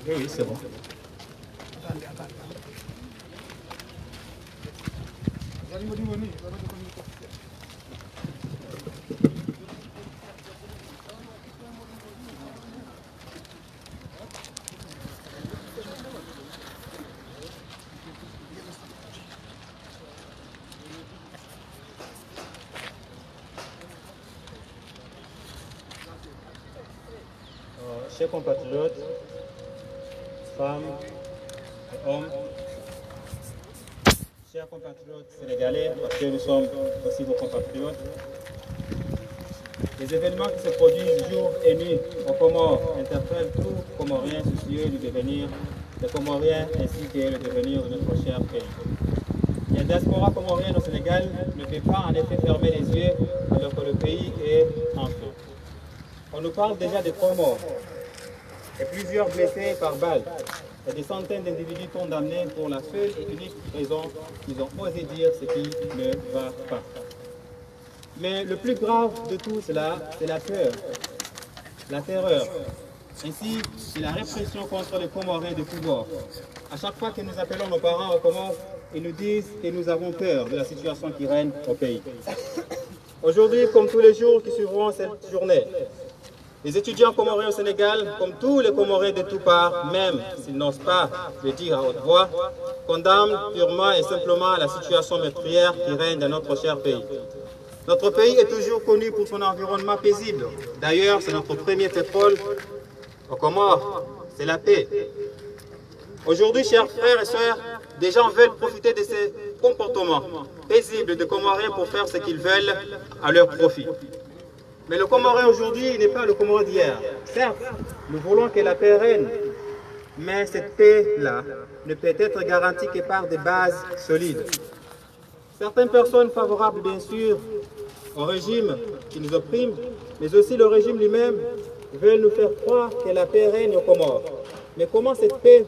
Oui, c'est bon. Chers compatriotes, femmes et hommes, chers compatriotes sénégalais, parce que nous sommes aussi vos compatriotes, les événements qui se produisent jour et nuit aux Comores interpellent tout Comorien soucieux du devenir des Comoriens ainsi que le devenir de notre cher pays. La diaspora comorienne au Sénégal ne peut pas en effet fermer les yeux alors que le pays est en feu. On nous parle déjà de 3 morts et plusieurs blessés par balle et des centaines d'individus condamnés pour la seule et unique raison qu'ils ont osé dire ce qui ne va pas. Mais le plus grave de tout cela, c'est la peur, la terreur, ainsi que la répression contre les Comoriens de tous bords. À chaque fois que nous appelons nos parents aux Comores, ils nous disent que nous avons peur de la situation qui règne au pays. Aujourd'hui, comme tous les jours qui suivront cette journée, Les étudiants comoriens au Sénégal, comme tous les Comoriens de tout part, même s'ils n'osent pas le dire à haute voix, condamnent purement et simplement la situation meurtrière qui règne dans notre cher pays. Notre pays est toujours connu pour son environnement paisible. D'ailleurs, c'est notre premier pétrole aux Comores, c'est la paix. Aujourd'hui, chers frères et sœurs, des gens veulent profiter de ces comportements paisibles de Comoriens pour faire ce qu'ils veulent à leur profit. Mais le Comorien aujourd'hui n'est pas le Comorien d'hier. Certes, nous voulons que la paix règne, mais cette paix-là ne peut être garantie que par des bases solides. Certaines personnes favorables, bien sûr, au régime qui nous opprime, mais aussi le régime lui-même, veulent nous faire croire que la paix règne aux Comores. Mais comment cette paix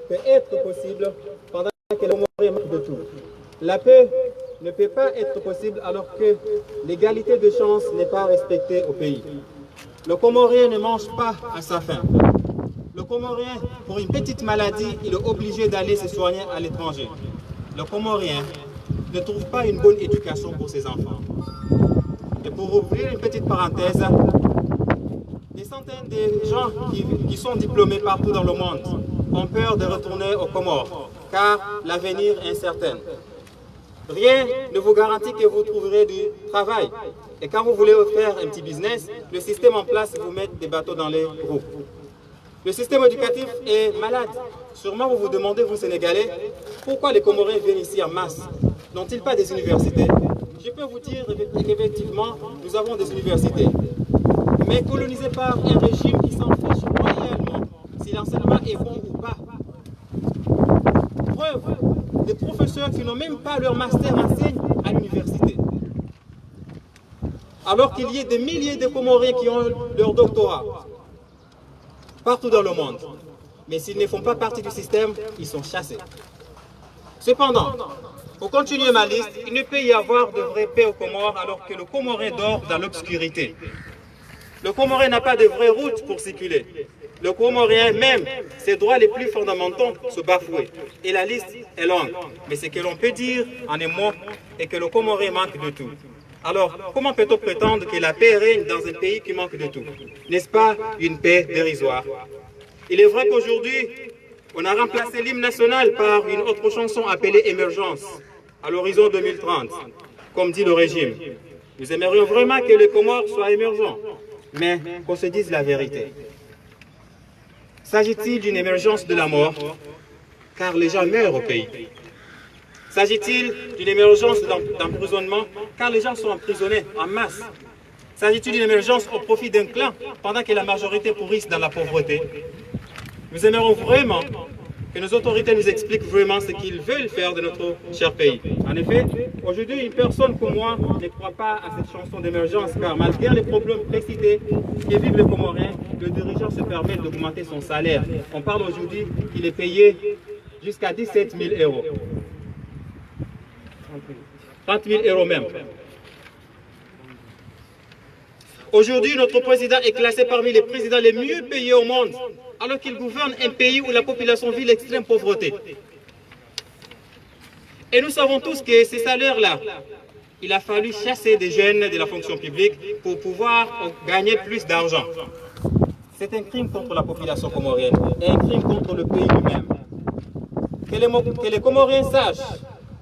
peut être possible pendant que les Comoriens manquent de tout? La paix ne peut pas être possible alors que l'égalité de chance n'est pas respectée au pays. Le Comorien ne mange pas à sa faim. Le Comorien, pour une petite maladie, il est obligé d'aller se soigner à l'étranger. Le Comorien ne trouve pas une bonne éducation pour ses enfants. Et pour ouvrir une petite parenthèse, des centaines de gens qui sont diplômés partout dans le monde ont peur de retourner aux Comores, car l'avenir est incertain. Rien ne vous garantit que vous trouverez du travail. Et quand vous voulez faire un petit business, le système en place vous met des bateaux dans les roues. Le système éducatif est malade. Sûrement vous vous demandez, vous Sénégalais, pourquoi les Comoriens viennent ici en masse? N'ont-ils pas des universités? Je peux vous dire qu'effectivement, nous avons des universités. Mais colonisées par un régime qui s'en fiche royalement si l'enseignement est bon ou pas. Preuve, des professeurs qui n'ont même pas leur master enseignent à l'université. Alors qu'il y a des milliers de Comoriens qui ont leur doctorat partout dans le monde. Mais s'ils ne font pas partie du système, ils sont chassés. Cependant, pour continuer ma liste, il ne peut y avoir de vraie paix aux Comores alors que le Comorien dort dans l'obscurité. Le Comorien n'a pas de vraie route pour circuler. Le Comorien, même ses droits les plus fondamentaux, se bafouent. Et la liste est longue. Mais ce que l'on peut dire en un mot est que le Comorien manque de tout. Alors, comment peut-on prétendre que la paix règne dans un pays qui manque de tout? N'est-ce pas une paix dérisoire? Il est vrai qu'aujourd'hui, on a remplacé l'hymne national par une autre chanson appelée Émergence, à l'horizon 2030, comme dit le régime. Nous aimerions vraiment que les Comores soient émergents, mais qu'on se dise la vérité. S'agit-il d'une émergence de la mort? Car les gens meurent au pays. S'agit-il d'une émergence d'emprisonnement? Car les gens sont emprisonnés en masse. S'agit-il d'une émergence au profit d'un clan pendant que la majorité pourrisse dans la pauvreté? Nous aimerions vraiment que nos autorités nous expliquent vraiment ce qu'ils veulent faire de notre cher pays. En effet, aujourd'hui, une personne comme moi ne croit pas à cette chanson d'émergence, car malgré les problèmes précités que vivent les Comoriens, le dirigeant se permet d'augmenter son salaire. On parle aujourd'hui qu'il est payé jusqu'à 17 000 €. 30 000 € même. Aujourd'hui, notre président est classé parmi les présidents les mieux payés au monde, alors qu'il gouverne un pays où la population vit l'extrême pauvreté. Et nous savons tous que ces salaires-là, il a fallu chasser des jeunes de la fonction publique pour pouvoir gagner plus d'argent. C'est un crime contre la population comorienne et un crime contre le pays lui-même. Que les Comoriens sachent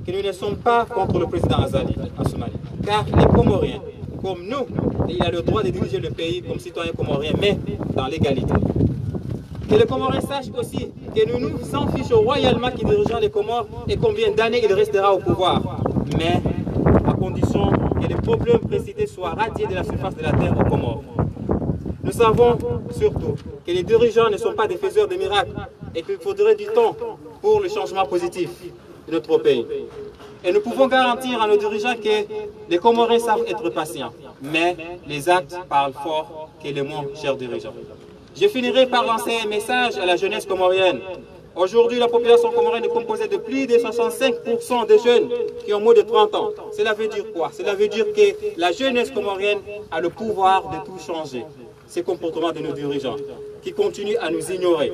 que nous ne sommes pas contre le président Azali Assoumani, car les Comoriens, comme nous, il a le droit de diriger le pays comme citoyen comorien, mais dans l'égalité. Que les Comoriens sachent aussi que nous nous en fichons royalement qui dirigeons les Comores et combien d'années il restera au pouvoir, mais à condition que les problèmes précités soient radiés de la surface de la terre aux Comores. Nous savons surtout que les dirigeants ne sont pas des faiseurs de miracles et qu'il faudrait du temps pour le changement positif de notre pays. Et nous pouvons garantir à nos dirigeants que les Comoriens savent être patients, mais les actes parlent fort que les mots, chers dirigeants. Je finirai par lancer un message à la jeunesse comorienne. Aujourd'hui, la population comorienne est composée de plus de 65% de jeunes qui ont moins de 30 ans. Cela veut dire quoi? Cela veut dire que la jeunesse comorienne a le pouvoir de tout changer. Ces comportements de nos dirigeants qui continuent à nous ignorer.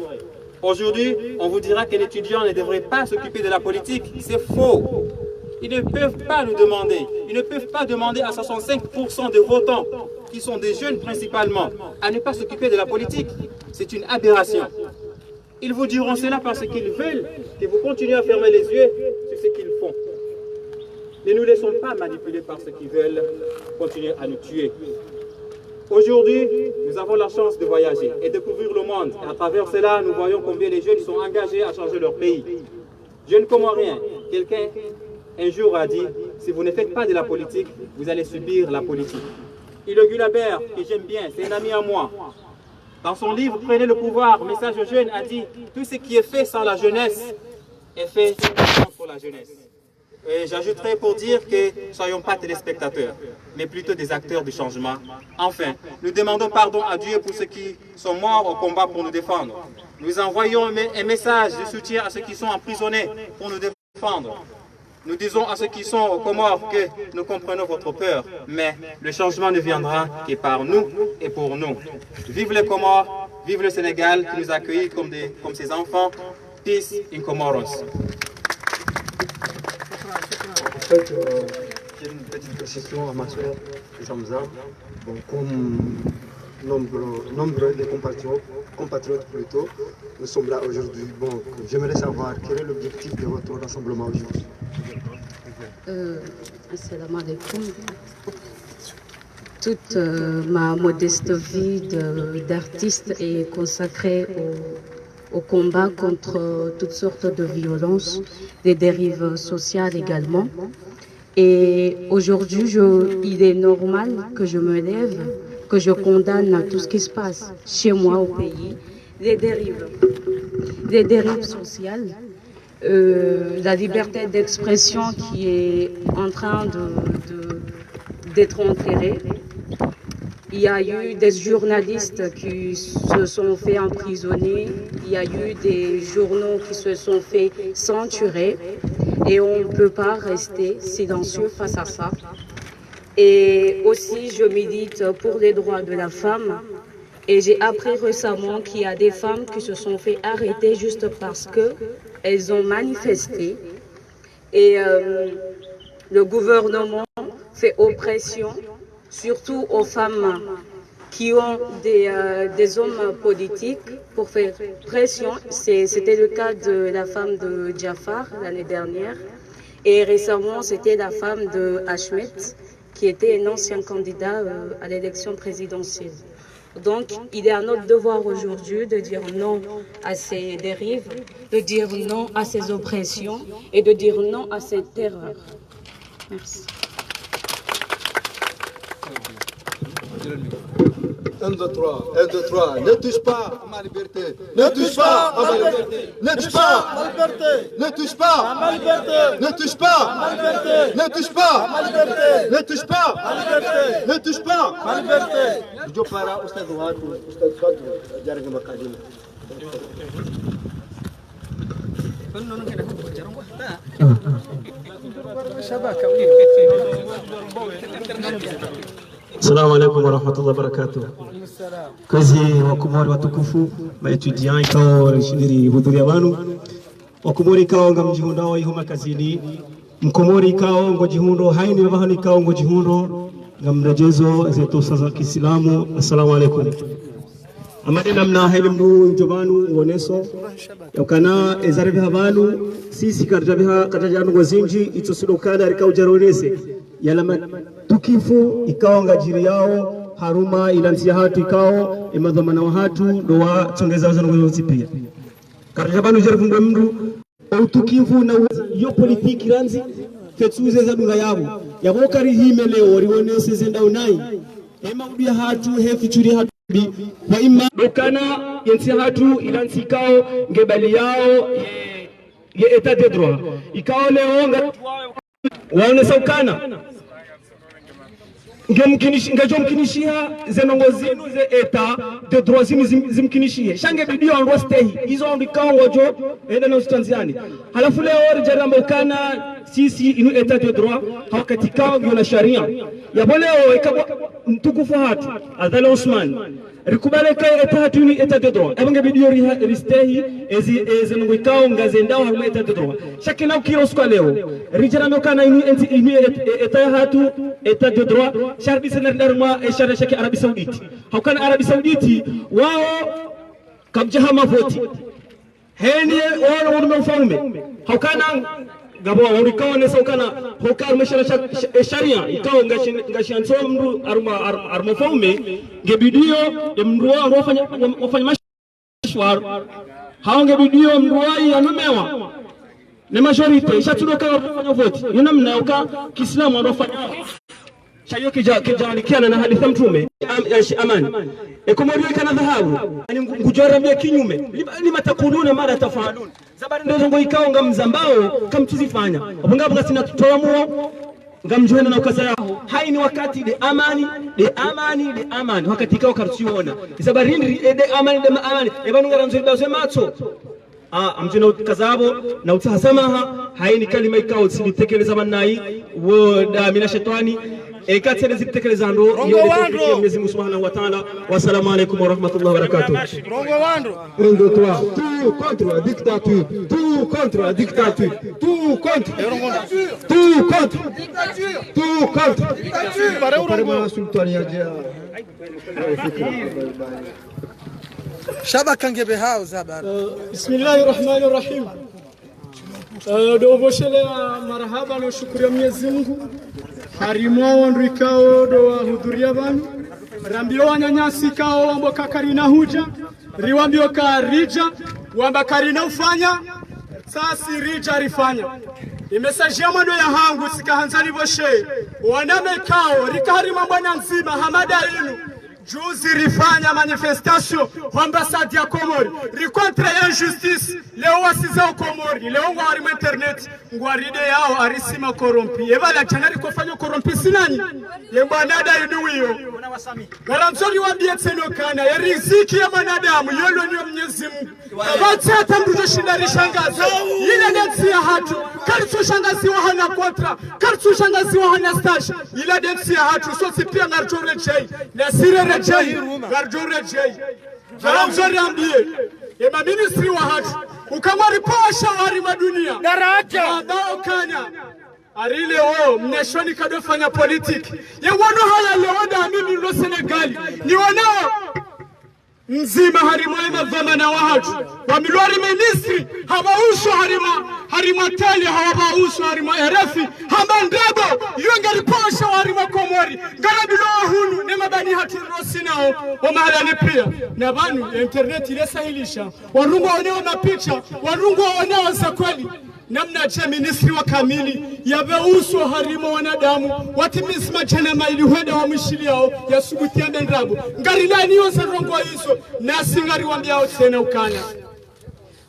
Aujourd'hui, on vous dira que l'étudiant ne devrait pas s'occuper de la politique. C'est faux. Ils ne peuvent pas nous demander. Ils ne peuvent pas demander à 65% de votants qui sont des jeunes principalement, à ne pas s'occuper de la politique. C'est une aberration. Ils vous diront cela parce qu'ils veulent que vous continuez à fermer les yeux sur ce qu'ils font. Ne nous laissons pas manipuler par ceux qui veulent continuer à nous tuer. Aujourd'hui, nous avons la chance de voyager et de découvrir le monde. Et à travers cela, nous voyons combien les jeunes sont engagés à changer leur pays. Jeunes comoriens, quelqu'un un jour a dit, si vous ne faites pas de la politique, vous allez subir la politique. Hilo Guilabert, que j'aime bien, c'est un ami à moi. Dans son livre « Prenez le pouvoir, message aux jeunes » a dit « Tout ce qui est fait sans la jeunesse est fait pour la jeunesse ». Et j'ajouterai pour dire que ne soyons pas téléspectateurs, mais plutôt des acteurs du changement. Enfin, nous demandons pardon à Dieu pour ceux qui sont morts au combat pour nous défendre. Nous envoyons un message de soutien à ceux qui sont emprisonnés pour nous défendre. Nous disons à ceux qui sont aux Comores que nous comprenons votre peur, mais le changement ne viendra que par nous et pour nous. Vive les Comores, vive le Sénégal qui nous accueille comme ses enfants. Peace in Comoros. En fait, j'ai une petite précision à ma soeur Zamza. Bon, comme nombre de compatriotes plutôt, nous sommes là aujourd'hui. Bon, j'aimerais savoir quel est l'objectif de votre rassemblement aujourd'hui. Assalamu alaikum. Toute ma modeste vie d'artiste est consacrée au combat contre toutes sortes de violences, des dérives sociales également. Et aujourd'hui, il est normal que je me lève, que je condamne tout ce qui se passe chez moi au pays, des dérives sociales, la liberté d'expression qui est en train d'être enterrée. Il y a eu des journalistes qui se sont fait emprisonner, il y a eu des journaux qui se sont fait censurer et on ne peut pas rester silencieux face à ça. Et aussi, je milite pour les droits de la femme et j'ai appris récemment qu'il y a des femmes qui se sont fait arrêter juste parce qu'elles ont manifesté et le gouvernement fait oppression surtout aux femmes qui ont des hommes politiques pour faire pression. C'était le cas de la femme de Jafar l'année dernière. Et récemment, c'était la femme de Ahmed, qui était un ancien candidat à l'élection présidentielle. Donc, il est à notre devoir aujourd'hui de dire non à ces dérives, de dire non à ces oppressions et de dire non à cette terreur. Merci. 1, 2, 3, 1, 2, 3, ne touche pas à ma liberté, ne touche pas à ma liberté, ne touche pas à ma liberté, ne touche pas à ma liberté, ne touche pas à ma liberté, ne touche pas à ma liberté, ne touche pas à ma liberté, ne touche pas à ma liberté. Jo para Ustaz Wadu, Ustaz Wadu, jarang makadina. Assalamu alaikum warahmatullahi wabarakatuh. Kazi wakomori watukufu maetudiant ikao shindiri hudhuria wanu wakomori ikao ngamjihundo wao ihuma kazini mkomori ikao ngojihundo haini wahani ikao ngojihundo ngamrejezo zetu sasa Kiislamu. Assalamu alaikum. Amade namna haile mdu njobanu woneso yakana ezarebe habanu sisi karjabiha katajanu gozinji itosidokana rikao jaronese yalama tukifu ikao ngajiri yao haruma ilansia hatu ikao imadhamana wa hatu doa tongeza wazanu pia karjabanu jarifungwe mdu utukifu na yo politiki ranzi fetsuze za dunga yabo kari hime leo rionese zenda unai ema udia hatu hefichuri hatu wa imma dokana yensi hatu ilansi ikao ngebali yao ye etat de droit ikao leo waone saukana ngajomkinishia zenongo zinu ze eta de droit zimkinishie shange bidio ndo stay hizo ndikao ngojo enda na Tanzania halafu leo jarambokana sisi inu eta de droit hawakatikao vyo na sharia yabo leo ikabwa mtukufu hatu Adhala Osman rikubaleka etatuni etadodro abange bidio ristehi ezi ngwikao ngazendao haruma etadodro shakina ukiro skwa leo rijana mokana ini etahatu etadodro sharbi senar darma eshara shaki Arabi Sauditi hakana Arabi Sauditi wao kabjahama voti heni ono mfalme hakana gabo urikao ne saukana hokar meshara sharia ikao ngashanso mru arma faume ngebidio mruwa wafanya mashwar haonge bidio mruwai anumewa ne majorite shatudoka wafanya vote yunamna uka Kiislamu wafanya shayo kijani kiana na hadithi mtume amani ekomori kana dhahabu ani ngujoramia kinyume lima takuluna mara tafalun zabari ndio ngo ikao ngamzambao kamtuzifanya abungabuga sina tutoamuo ngamjohena na ukasa yao hai ni wakati de amani wakati ikao kartsiona zabarindi de amani ebanunga ranzuri bazo matso amjina kazabo na utahasamaha hai ni kalima ikao silitekeleza manai wo da mina shetani ekatene zitekeleza ndo Mwenyezi Mungu Subhanahu wa Ta'ala. Wassalamu alaykum wa rahmatullahi wa barakatuh. Rongo Wandro. 1 2 3 tout contre la dictature, tout contre la dictature, tout contre dictature sultania dia Shaba kangebe hao zabar. Bismillahir Rahmanir Rahim. Doboshele marhaba na shukuru Mwenyezi Mungu. Harimwa wandrikao do wahudhuria banu. Rambio wanyanyasi kao wambo kakarina huja. Riwambio karija wamba karina ufanya. Sasi rija rifanya. Imesajia mwendo ya hangu sikahanzani boshe. Waname kao rikarima mbwana nzima hamada inu. Juzi rifanya manifestation ambassade ya Komori rikontre injustice leo wasiza Komori leo ngwari mu internet ngwaride yao arisima korompi ebala chanari kofanya korompi sinani yembanada inuwiyo garanzori wambie tseno kana ya riziki ya manadamu yolo ni Mwenyezi Mungu abatata mrujo shindari shangaza ile densi ya hatu karitu shangazi wa hana kontra karitu shangazi wa hana stage ile densi ya hatu so sipia ngarjore chai na sire rejai ngarjore chai garanzori ambie ema ministry wa hatu ukamwari pasha wari madunia daraja ambao kana arile o mneshoni kadofanya politiki ye wano haya leoda mimi lo Senegali ni wanao nzima harimo mavamana wa hatu wa milwari ministry habausho harima tali habausho harima RFI hamandabo yongeri pasha harima Komori ngarabilo hunu ne mabani hatu rosinao wa mahalani pia na banu internet ile sahilisha warungu wanao mapicha warungu wanao za kweli namna cha ministry wa kamili yabeuso harimo wanadamu watimisma jana maili huenda wa mishili yao ya subutia ndrabo ngari nani yose rongo hizo nasi ngari wambiao tena ukanya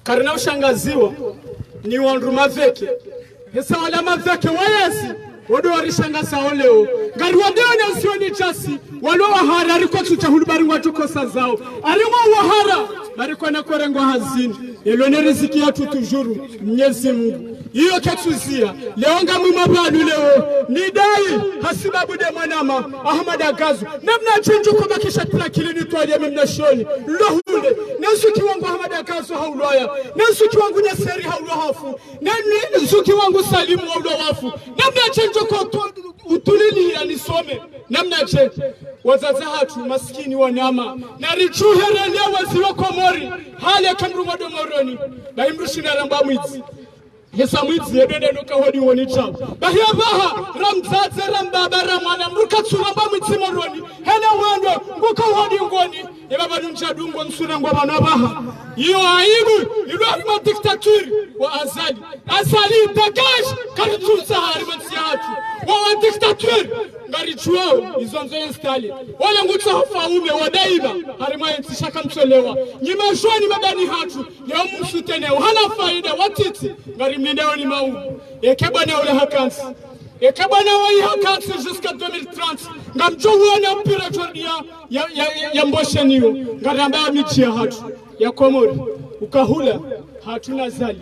karina ushangaziwa ni wandruma veke hesa wala maveke wayesi wodo warishangaza oleo ngari wambiao na usioni chasi walo wahara riko tutahulu bari watukosa zao arimo wahara bari kwa nakorengwa hazini elone riziki yetu tujuru Mwenyezi Mungu hiyo ketuzia leo ngamu mabadu leo ni dai hasibabu de manama Ahmad Agazu namna chenjo kwa bakisha tila kilini twaje mimna shoni lohule nansuki wangu Ahmad Agazu haulwaya nansuki wangu Naseri haulwa hafu nansuki wangu Salimu haulwa wafu namna chenjo kwa utulini ya nisome namna chenjo wazaza hatu maskini wanama na richuhere leo waziwa Komori hali kamru wado moroni na imrushina ramba mwizi hesa mwizi yedende nuka hodi woni chao bahia baha ramzaze rambaba ramana mruka tsuramba mwizi moroni hena wando nguka hodi ngoni ebaba nunchadungo nsuna ngwa bana baha iyo aibu ilo harima dictature wa azali dagash karituza harima tsiatu wa dictature ngari chuo izonzo installe wala ngutsa hafaume wadaiba harima intishaka mtolewa nyima shoni mabani hatu leo msuteneo hana faida watiti ngari mlindao ni mau ekebana ule hakansi ekebana wa hakansi jusqu'à 2030 ngamjo wana mpira jordia ya mbosheniyo ngaramba michia hatu ya Komori ukahula hatuna zali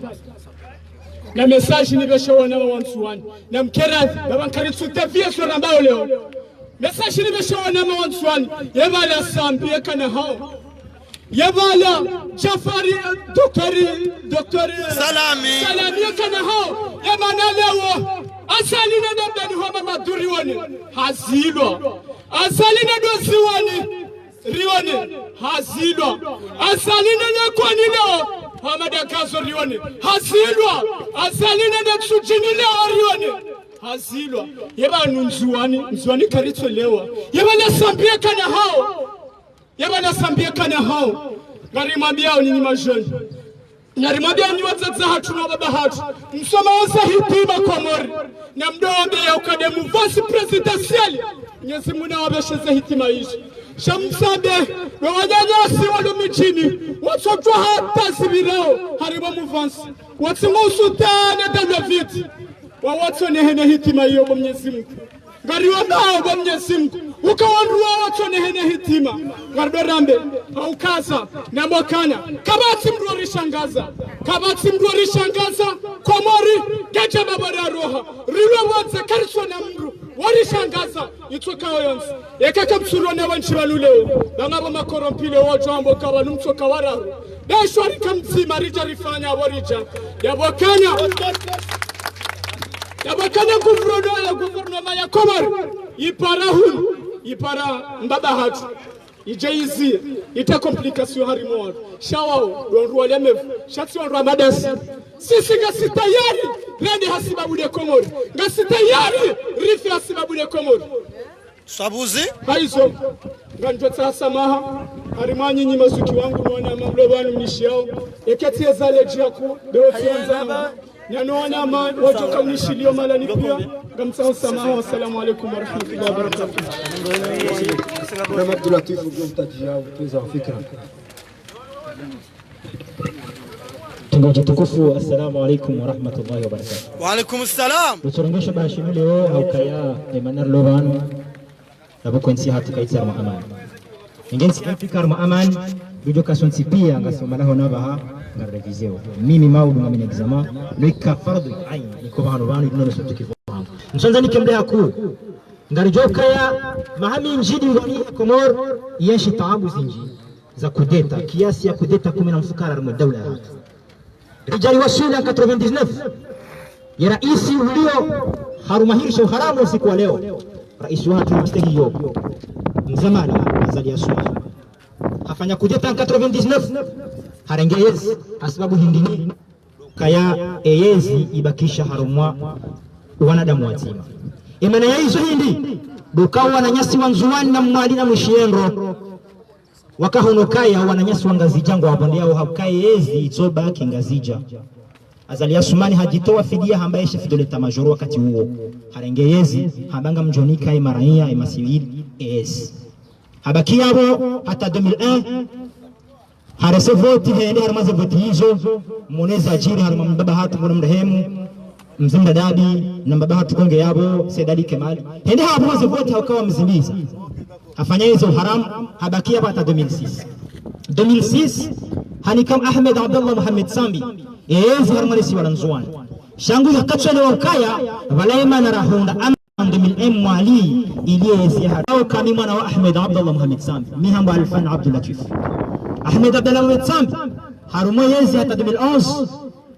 na message ni besho wana wa wansuani na mkerazi baba nkaritsuta vieso nambao leo message ni beshawana mawanswani yebala sambie kana hao yebala Jafari doktori salami kana hao yebana lewo asalina ndani homa maduri woni hazilwa asalina dozi woni riwoni hazilwa asalina nakwani leo hamadakazo riwoni hazilwa asalina ndatsujini leo riwoni hazilwa yeba nzuani karitso lewa yeba nasambia kana hao ngarimwambia ni majoni ngarimwambia ni wazaza hatu na baba hatu msoma wasa hitima Komori na mdoombe ya ukademu vice presidential Mwenyezi Mungu awabesheze hitima hizi shamsabe wa wanyanyasi walumijini watotwa hata zibirao haribo muvansi watsimusutane dalaviti wa watu nehene hitima hiyo kwa Mwenyezi Mungu ngariwa nao kwa Mwenyezi Mungu ukawanduwa watu nehene hitima ngarido rambe haukaza na mwakana kabati mruari shangaza Komori geja babara roha riwa wanze kariswa na mru wari shangaza itoka oyonsi ekaka msuro na wanchi waluleo bangabo makorompile wajambo kawa numtoka wararu dashwari kamzima rija rifanya warija yabokanya guvernoma ya Komori ipara mbaba hatu ijeizi ita complication harimo shawao donruwa lemevu shati onruwa madasi sisi ngasi tayari rende hasibabu de Komori ngasi tayari rifi hasibabu de Komori sabuzi haizo nganjota samaha harimanyi nyima zuki wangu nwana mamlobanu mnishiao eketi ezale jiako beofianza Nyanona man wajoka mnishilio malani pia gamsa samaha wassalamu alaikum warahmatullahi wabarakatuh. Kama Abdulatif mtajia tuweza fikra. Tungoje tukufu assalamu alaikum warahmatullahi wabarakatuh. Wa alaikum assalam. Turongesha bashimi leo haukaya emanar lovanu naboko nsi hatu kaitsa ma aman. Ingensi fikar ma aman bijoka sonti pia ngasoma laho nabaha ngareviseo mimi maudu ngamine exama nika fardu ain niko bano bano inono sotu kifahamu msanza nikembe haku ngarijoka ya mahami njidi wani Komor yeshi taabu zinji za kudeta kiasi ya kudeta 10 mfukara mu dawla hatu rijali wasuli 99 ya raisi ulio harumahirisha haramu usiku wa leo rais watu mstahiyo mzamani azali ya Suma hafanya kudeta 99 harengeyezi asababu hindini kaya eyezi ibakisha harumwa wanadamu wazima imana ya hizo hindi dukawa wananyasi wanzuwani na mwali na mwishienro wakahonokaya wananyasi wangazijango wapondea haukaye yezi itoba kingazija azali ya Sumani hajitoa fidia hambaye shefidoleta majoro wakati huo harengeyezi habanga mjonika imaraia imasivili eyezi habakia abo hata 2001 harese voti hende haramaze voti hizo moneza ajiri harama mbaba hatu mwana mrehemu mzinda dabi na mbaba hatu konge yabo Sedali Kemali hende hapo voti haukawa mzimbiza hafanya hizo haramu habakia abo hata 2006 hanikam Ahmed Abdullah Muhammad Sambi yezi harmalisi walanzuan shangu yakachwele wakaya walaima na rahunda من mwali iliyezi harao kami mwana wa Ahmed Abdullah Muhammad Sambi mihambo alfan Abdul Latif Ahmed Abdullah Muhammad Sambi harumo yezi hata 2011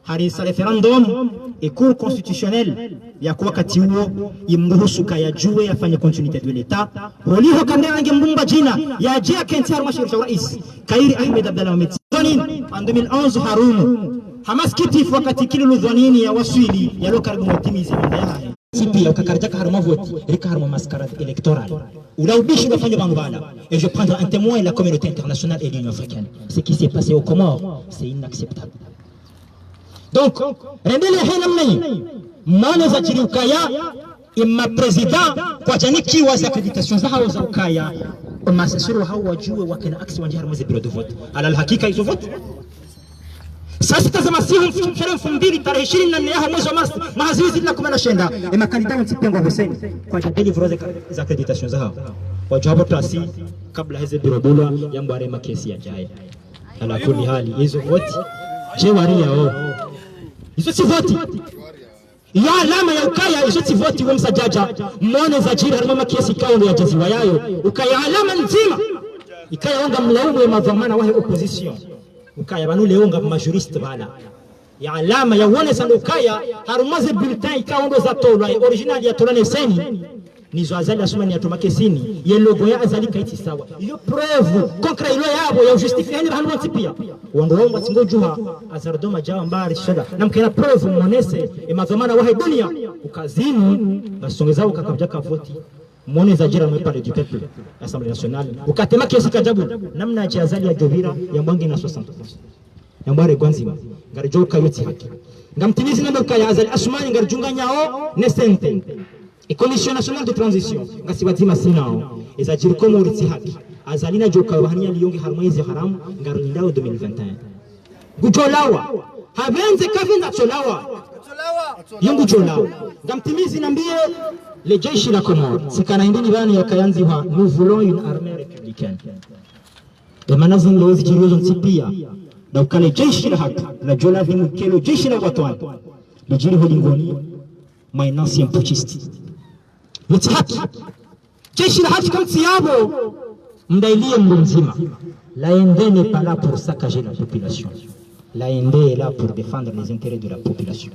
harisa referendum et cour constitutionnel ya kwa wakati huo imruhusu kaya juwe afanye continuité de l'état holiho kandela ngembumba jina ya jia kenti haruma shirika rais Kairi Ahmed Abdullah Muhammad Sambi en 2011 harumo hamaskitifu wakati kile ludhanini ya waswili ya lokaribu mutimizi manda Sipi ukakarjaka haruma vote rika haruma mascarade électorale ulaubishi unafanya bangala et je prendrai un témoin de la communauté internationale et de l'Union africaine ce qui s'est passé aux Comores c'est inacceptable donc rendele hena mnai maana za ukaya imma president kwa janiki wa accréditation za hao za ukaya masasuru hao wajue wakina aksi wanje haruma za bureau de vote ala hakika hizo vote sasa tazama sihu mfere 2000 tarehe 24 ya mwezi wa Mei mahazizi na kumana shenda makandidat mtipengwa Hussein kwa delivery za accreditation za hao wajabu tasi kabla hizo birobula yangu arema kesi ya jaya ala kuli hali hizo vote je waria hizo si vote ya alama ya ukaya ishoti voti wa msajaja mwone za jiri harumama kiasi kao ndo ya jaziwa yayo ukaya alama nzima ikaya onga mlaumu ya madhamana wahe opposition ukaya banu leonga majuriste bala ya alama ya uone sando ukaya harumaze bulletin ikao ndo za tolwa original ya tolane seni nizo azali asumani ya tomake sini ye logo ya azali kaiti sawa iyo preuve concret ilo yabo ya justifie hani bahanu pia wando wao mwatingo juha azardoma jawa mbari shada na mkena preuve mmonese madhamana wahe dunia ukazini basongeza ukakabja ka voti mwone za jira mwepale du peuple Assemblée nationale ukatema kiasi kajabu namna ya azali ya Jovira ya mwangi na 60% ya mbare gwanzima ngarijo kayoti haki ngamtimizi namba kaya azali asumani ngarijunga nyao nesente et commission nationale de transition ngasibatima sinao ezajiri ko muri haki azalina joka bahania liyonge harmonize haram ngarindao 2021 gujolawa habenze kavinda cholawa yungu cholawa ngamtimizi nambie le jeshi la Comore sikana indini bani ya kayanzi wa nous voulons une armée républicaine de manazin lozi jirizo ntipia na ukale jeshi la haki la jola himu kelo jeshi la watwan le jiri holingoni my ancien putschiste yote haki jeshi la haki kama siabo mdailie mzima l'AND n'est pas là pour saccager la population l'AND est là pour défendre les intérêts de la population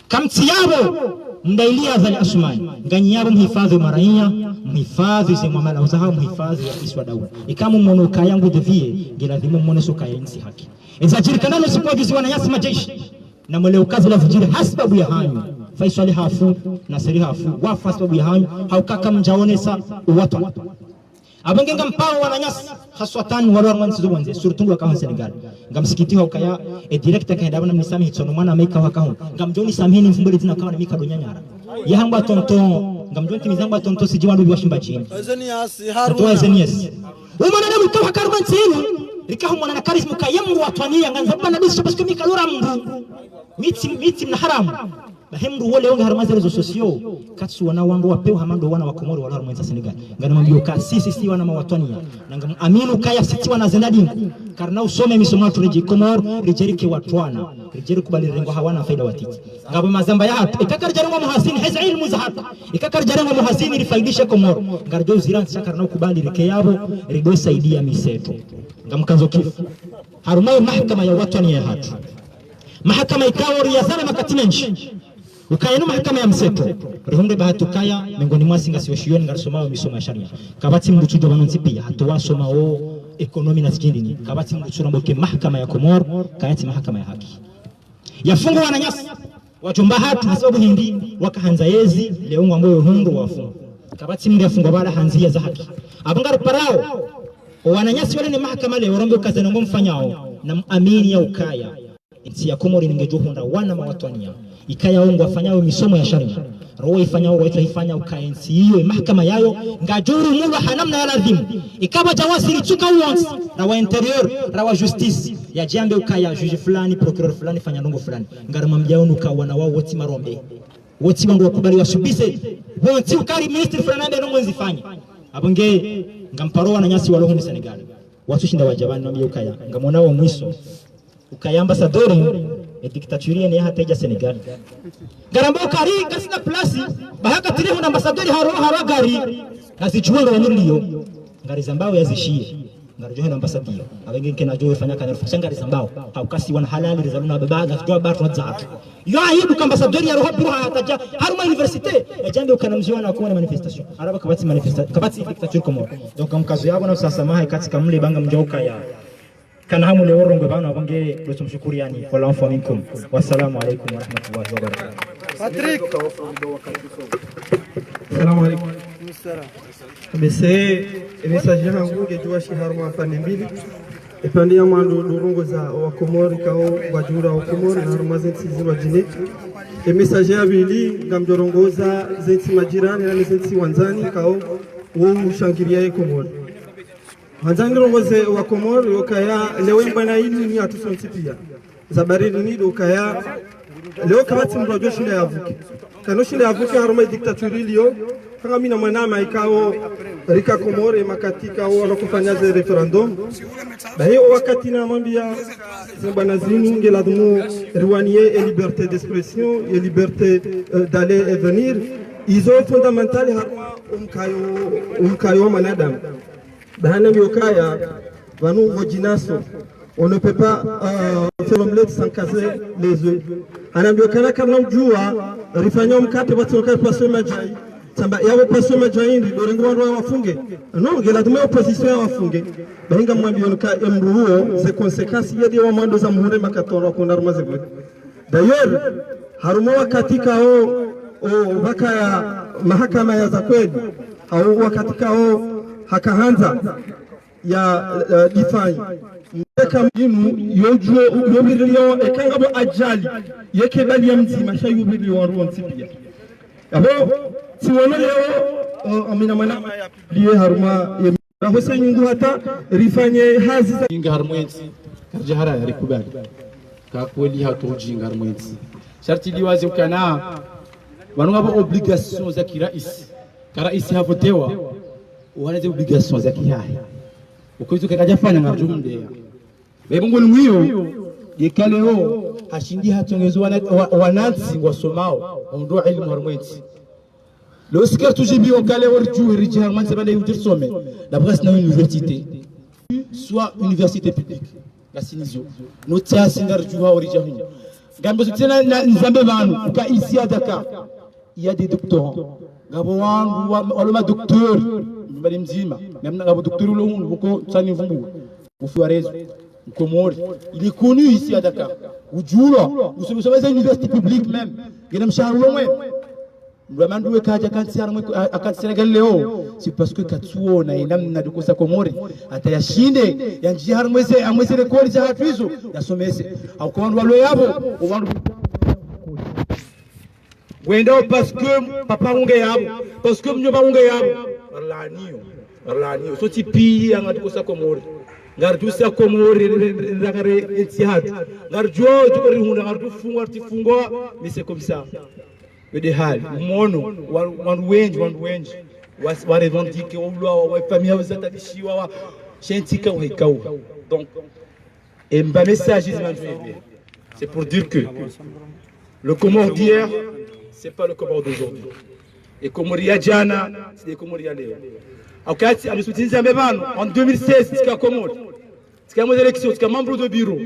kama siabo mdailie azali asumani nganyabo mhifadhi maraia mhifadhi zemamala uzaha mhifadhi ya iswa daula ikamu mwono kayangu devie giladhimu mwone soka ya insi haki ezajiri kanano sipo viziwa na yasi majeshi na mwele ukazi la vijiri hasibabu ya hanyu Faisali hafu na seri hafu wafa sababu ya hanyu haukaka mjaonesa uwatwa abenge ngampao wananyasi haswatani walo wansizo wanze surutungu wakawa Senegal ngamsikiti haukaya director kaenda bana mnisami hitsono mwana ameka wakaho ngamjoni samhini mfumbele tina kawa na mika donyanyara yahamba tonton ngamjoni timizamba tonton sijiwandu biwashimba chini Ezenias umana na mkawa karban sinu rikahu mwana na karismu kayemu watwania nganzabana bisu parce que mika lora mbu miti na haramu bahemru wale onga harmaza rezo sosio katsu wana wangu wapeo hamando wana wa Komoro wala harmaza Senegal ngana mambio ka sisi wana mawatwania nanga aminu kaya siti wana zenadi karna usome misoma tureje Komoro rijerike watwana rijeri kubali rengo hawana faida watiti ngabo mazamba ya hatu ikakar jarengo muhasini heza ilmu za hatu ikakar jarengo muhasini rifaidisha Komoro ngarjo ziran sakarna kubali rike yabo rido saidia miseto ngamkanzo kifu harumai mahakama ya watwania ya hatu mahakama ikawa riyazana makatinenshi ukayenu mahakama ya mseto rihunde bahatukaya miongoni mwa singa siwashioni ngarisomao misoma ya sharia kabati mbuchujo banonzi pia hatuwa somao ekonomi na sikindini kabati mbuchura mboke mahakama ya Komoro kayati mahakama ya haki yafungu wananyasi wachumba hatu hasababu hindi wakahanza yezi leungu ambayo hundu wafungu kabati mngi yafungu wala hanzia za haki abangari parao wananyasi wale ni mahakama leo rombe ukazenongo mfanyao na amini ya ukaya insi ya Komoro ningejuhunda wana mawatwania ikaya ongo afanyao misomo ya sharia roho ifanyao waitwa ifanya ukaensi hiyo mahakama yayo ngajuru mungu hanamna ya ladhimu ikaba jawasiri tuka uonsi rawa interior rawa justice ya jambe ukaya juge fulani procureur fulani fanya ndongo fulani ngarama mjaonu kawana wao woti marombe woti wangu wakubali wasubise woti ukari ministry fulani ambaye ndongo nzifanye abonge ngamparo wananyasi waloho ni Senegal watu shinda wajabani na ukaya ngamona wa mwiso ukaya ambassadori dictature ni hata ija Senegal garambo kari kasina plasi bahaka tiri huna ambassadori haro gari nazichuanga wa niliyo ngari zambao yazishie ngari johe na ambassador abenge kena johe fanya kana rufusha ngari zambao haukasi wana halali rizaluna babaga kwa batu wazatu yo ahibu kama ambassadori ya roho biru hataja haruma universite jambe ukanamziwa na kuona manifestation araba kabati manifestation kabati dictature Komoro donc mkazo yabo na sasa maha katika mle banga mjoka ya kana hamu leo rongo bana wange tumshukuru yani for l'enfant minkum wassalamu alaykum wa rahmatullahi wa barakatuh Patrick Assalamu alaykum bese message yangu ngejua shi haruma fani mbili epande ya mando rongo za wa Komoro kao wajura wa Komoro na haruma zensi ziwa jine message ya bili ngamjorongoza zensi majirani na zensi wanzani kao wo mushangiria ya Komoro Hanzangirongoze wa Komoro yokaya lewe mbana hili ni atusonti pia. Zabarili ni yokaya leo kabati mrojo shule yavuke. kanoshinde avuke haruma diktaturi ilio kanga mina mwanama ikao rika Komore makatika au wanakufanya ze referendum ba hiyo wakati na mwambia bwana zinu ngeladumu riwanie et liberté d'expression et liberté d'aller et venir ils ont fondamental haruma umkayo manadam bahana miokaya vanu vojinaso on ne peut pas faire l'omelette sans caser les œufs. Anaambiwa kana ujua rifanya mkate batoka paso majai samba yawe paso majai ndio rengo wafunge no ngela tume opposition wafunge bahinga mwambia ka emruo ze conséquences yadi wa mando za muhore makatoro kwa narmaze bwe d'ailleurs harumo wakati kao baka ya mahakama ya za kweli au wakati kao hakaanza ya difai kama yinu yojuo yobiriliyo ekanga bo ajali yeke bali ya mzima sha yobiriliyo ronti pia abo siwona leo amina manama ya liye haruma ya hose nyungu hata rifanye hazi za inga harmwenzi karjahara ya rikubali ka kweli hatoji harmwenzi sharti liwazi ukana wanungabo obligation za kiraisi havotewa wanaze obligation za kihaye ukoizo kakajafanya ngarjumde Mungu mwiyo yekaleo ashindi hatongezo wanansi wasomao ondo ilmu harmwenzi le oscar tujibi okale orju riji harmwenzi bale udirsome la Brest na université soit université publique la sinizio notia singarju ha orija hunya gambo tena nzambe banu ka ici à Dakar il y a des doctorants gabo wangu waloma docteur mbali mzima namna gabo docteur lo hungu ko tsani vumbu ufiwarezo Komori. Il est connu ici à Dakar. Ujula, vous savez, c'est une université publique même. Il y a un charlot. C'est parce que Katsuo na inamna dukosa Komori atayashinde yanji harmweze amweze rekodi za hatuizo yasomese au kwa walo yabo uwandu wenda parce que papa unge yabo parce que mnyoba unge yabo barlaniyo so tipi anga dukosa Komori ngardu sa Komori ndakare etihad ngarjo tukori huna ngardu fungwa tifungwa mais c'est comme ça de hali mono wandu wengi wa revendique wa famille wa zatabishiwa wa shentika wa hikau donc et mba message c'est pour dire que le Comore d'hier c'est pas le Comore d'aujourd'hui et Komoria jana c'est des Komoria leo wakati amesutiniza mbebano en 2016 tika Comore tika élection tika membre de bureau